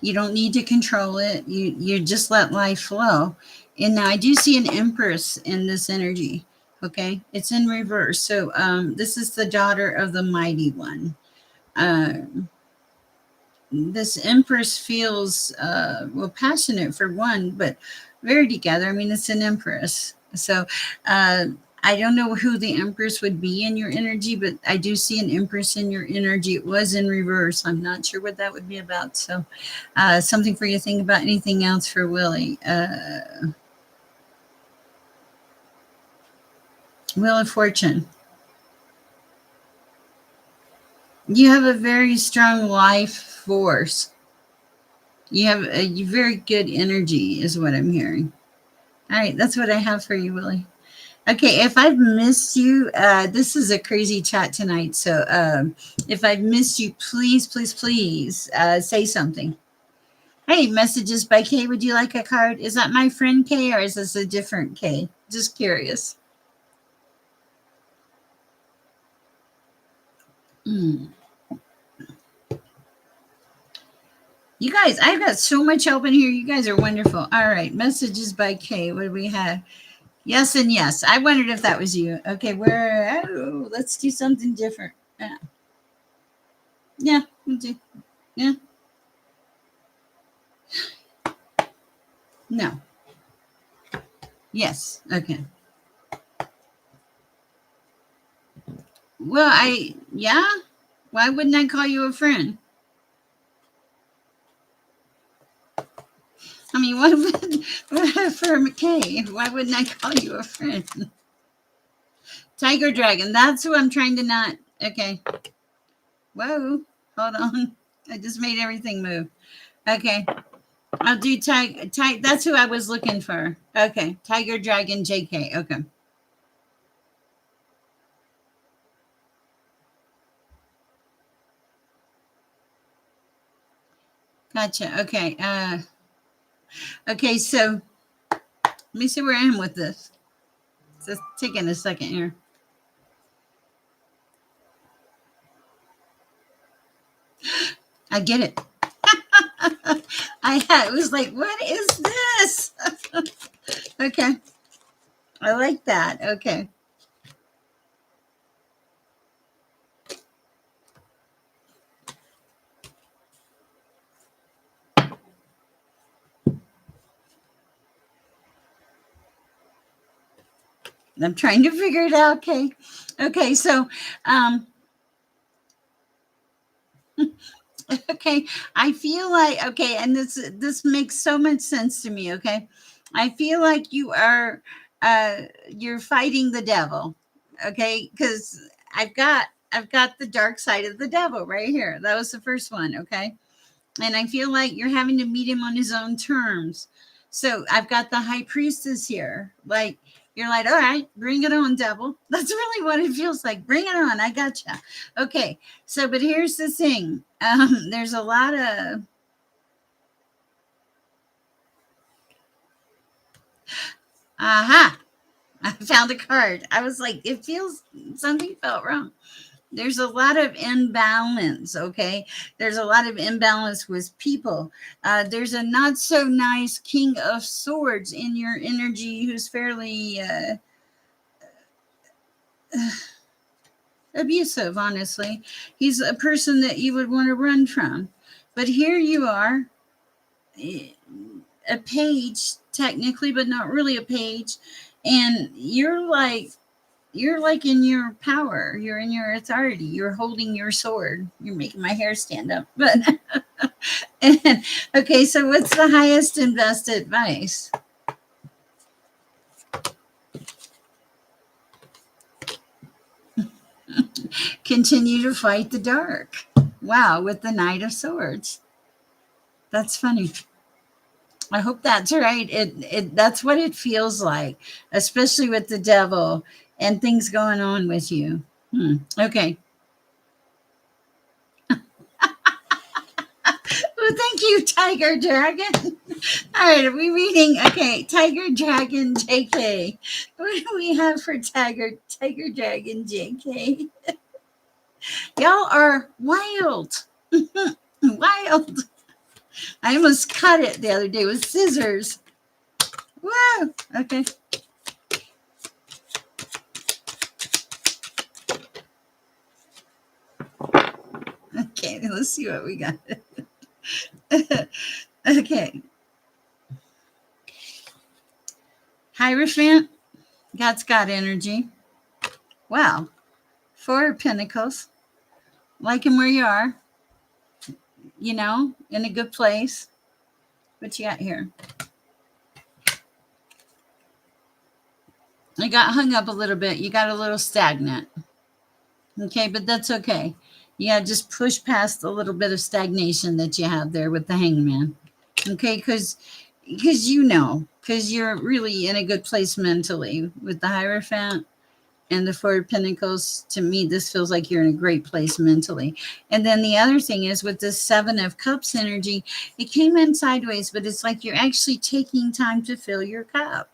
you don't need to control it. You just let life flow. And now I do see an empress in this energy. Okay, it's in reverse. So this is the daughter of the mighty one. This empress feels well, passionate for one, but very together. I mean, it's an empress. So uh I don't know who the empress would be in your energy, but I do see an empress in your energy. It was in reverse. I'm not sure what that would be about. So something for you to think about. Anything else for Willie? Wheel of Fortune. You have a very strong life force. You have a very good energy, is what I'm hearing. All right, that's what I have for you, Willie. Okay, if I've missed you, this is a crazy chat tonight. So if I've missed you, please, please, please say something. Hey, messages by Kay. Would you like a card? Is that my friend Kay, or is this a different Kay? Just curious. Mm. You guys, I've got so much help in here. You guys are wonderful. All right, messages by Kay. What do we have? Yes and yes. I wondered if that was you. Okay, let's do something different. Yeah, we'll do. Yeah, no. Yes. Okay. Well, yeah. Why wouldn't I call you a friend? I mean, what for McKay? Why wouldn't I call you a friend? Tiger Dragon. That's who I'm trying to not. Okay. Whoa. Hold on. I just made everything move. Okay. I'll do That's who I was looking for. Okay. Tiger Dragon JK. Okay. Gotcha. Okay. Okay. So let me see where I am with this. It's taking a second here. I get it. I was like, what is this? Okay. I like that. Okay. I'm trying to figure it out. Okay. Okay. So, um, okay. I feel like, okay. And this makes so much sense to me. Okay. I feel like uh, you're fighting the devil. Okay. Cause I've got the dark side of the devil right here. That was the first one. Okay. And I feel like you're having to meet him on his own terms. So I've got the high priestess here. Like, you're like, all right, bring it on, devil. That's really what it feels like. Bring it on. I gotcha. Okay. So, but here's the thing. There's a lot of, aha, I found a card. I was like, it feels, something felt wrong. There's a lot of imbalance. Okay, there's a lot of imbalance with people. There's a not so nice king of swords in your energy who's fairly abusive. Honestly, he's a person that you would want to run from, but here you are, eh, a page technically, but not really a page, and you're like in your power, you're in your authority, you're holding your sword. You're making my hair stand up. But and, okay, so what's the highest and best advice? Continue to fight the dark. Wow, with the Knight of Swords. That's funny. I hope that's right. It that's what it feels like, especially with the devil and things going on with you. Okay. Well, thank you, Tiger Dragon. All right, are we reading? Okay, Tiger Dragon JK. What do we have for Tiger Dragon JK? Y'all are wild. Wild. I almost cut it the other day with scissors. Wow. Okay. Okay, let's see what we got. Okay. Hierophant. God's got energy. Wow. Four of Pentacles. Like him where you are. You know, in a good place. What you got here? I got hung up a little bit. You got a little stagnant. Okay, but that's okay. You got to just push past a little bit of stagnation that you have there with the hangman. Okay, because you're really in a good place mentally with the Hierophant and the Four of Pentacles. To me, this feels like you're in a great place mentally. And then the other thing is with the Seven of Cups energy, it came in sideways, but it's like you're actually taking time to fill your cup,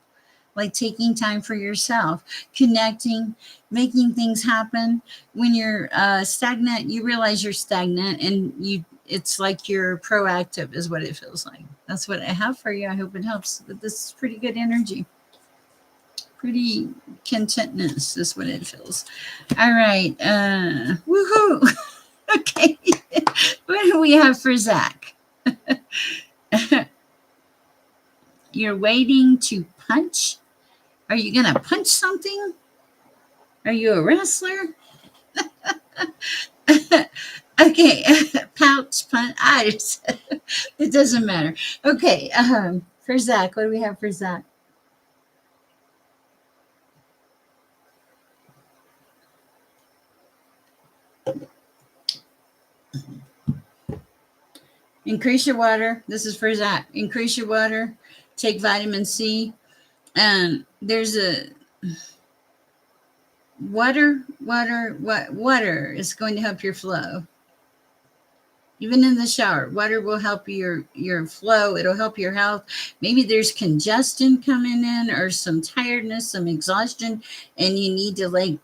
like taking time for yourself, connecting, making things happen. When you're stagnant, you realize you're stagnant, and it's like you're proactive is what it feels like. That's what I have for you. I hope it helps. But this is pretty good energy. Pretty contentness is what it feels. All right. Woohoo. Okay. What do we have for Zach? You're waiting to punch. Are you going to punch something? Are you a wrestler? Okay. Pouch, punch. It doesn't matter. Okay. For Zach, what do we have for Zach? Increase your water. This is for Zach. Increase your water. Take vitamin C. And there's a water is going to help your flow. Even in the shower, water will help your flow. It'll help your health. Maybe there's congestion coming in or some tiredness, some exhaustion, and you need to like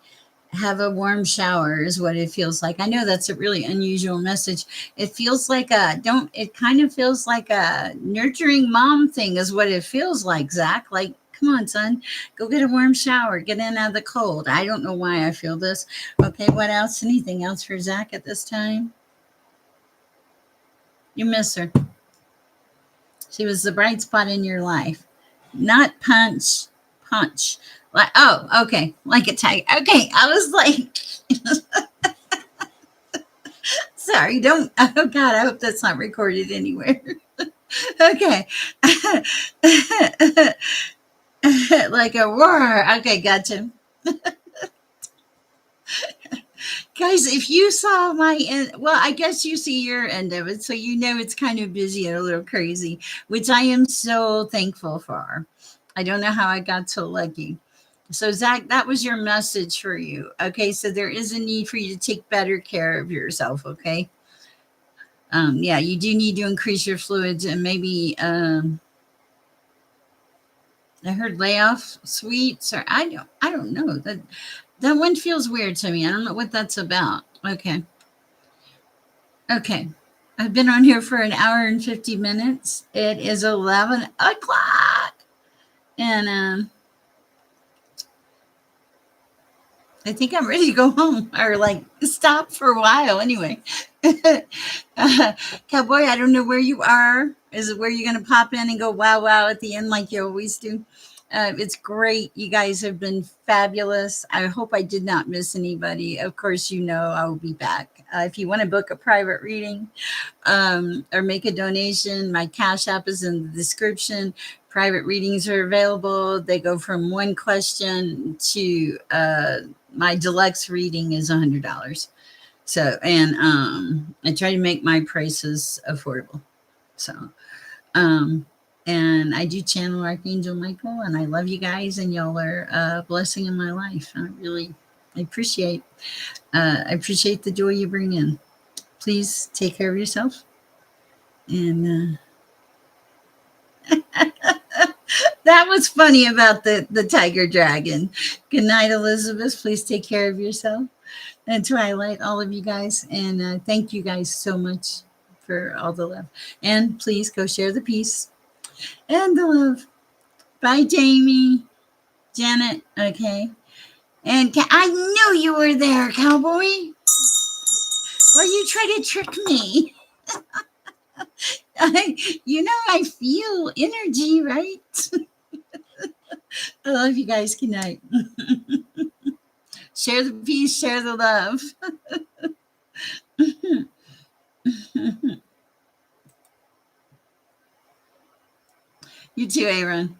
have a warm shower is what it feels like. I know that's a really unusual message. It feels like a don't it kind of feels like a nurturing mom thing is what it feels like, Zach. Like, come on, son, go get a warm shower, get in out of the cold. I don't know why I feel this. Okay, what else? Anything else for Zach at this time? You miss her. She was the bright spot in your life. Not punch, punch. Like, oh, okay, like a tiger. Okay, I was like, sorry, don't. Oh God, I hope that's not recorded anywhere. Okay, like a roar. Okay, gotcha. Guys, if you saw my end, well, I guess you see your end of it, so you know it's kind of busy and a little crazy, which I am so thankful for. I don't know how I got so lucky. So, Zach, that was your message for you. Okay, so there is a need for you to take better care of yourself. Okay, yeah, you do need to increase your fluids and maybe I heard layoff sweets or I don't know that one feels weird to me. I don't know what that's about. Okay. Okay. I've been on here for an hour and 50 minutes. It is 11 o'clock. And I think I'm ready to go home or like stop for a while anyway. Cowboy, I don't know where you are. Is it where you're going to pop in and go wow, wow at the end like you always do? It's great. You guys have been fabulous. I hope I did not miss anybody. Of course, you know I will be back. If you want to book a private reading, or make a donation. My Cash App is in the description. Private readings are available. They go from one question to my deluxe reading is $100. So, and I try to make my prices affordable. So, um, and I do channel Archangel Michael, and I love you guys, and y'all are a blessing in my life. I appreciate the joy you bring in. Please take care of yourself. And that was funny about the tiger dragon. Good night, Elizabeth. Please take care of yourself. And Twilight, all of you guys. And thank you guys so much for all the love. And please go share the peace and the love. Bye, Jamie. Janet. Okay. And I knew you were there, cowboy. Well, you try to trick me. I feel energy, right? I love you guys. Good night. Share the peace, share the love. You too, Aaron.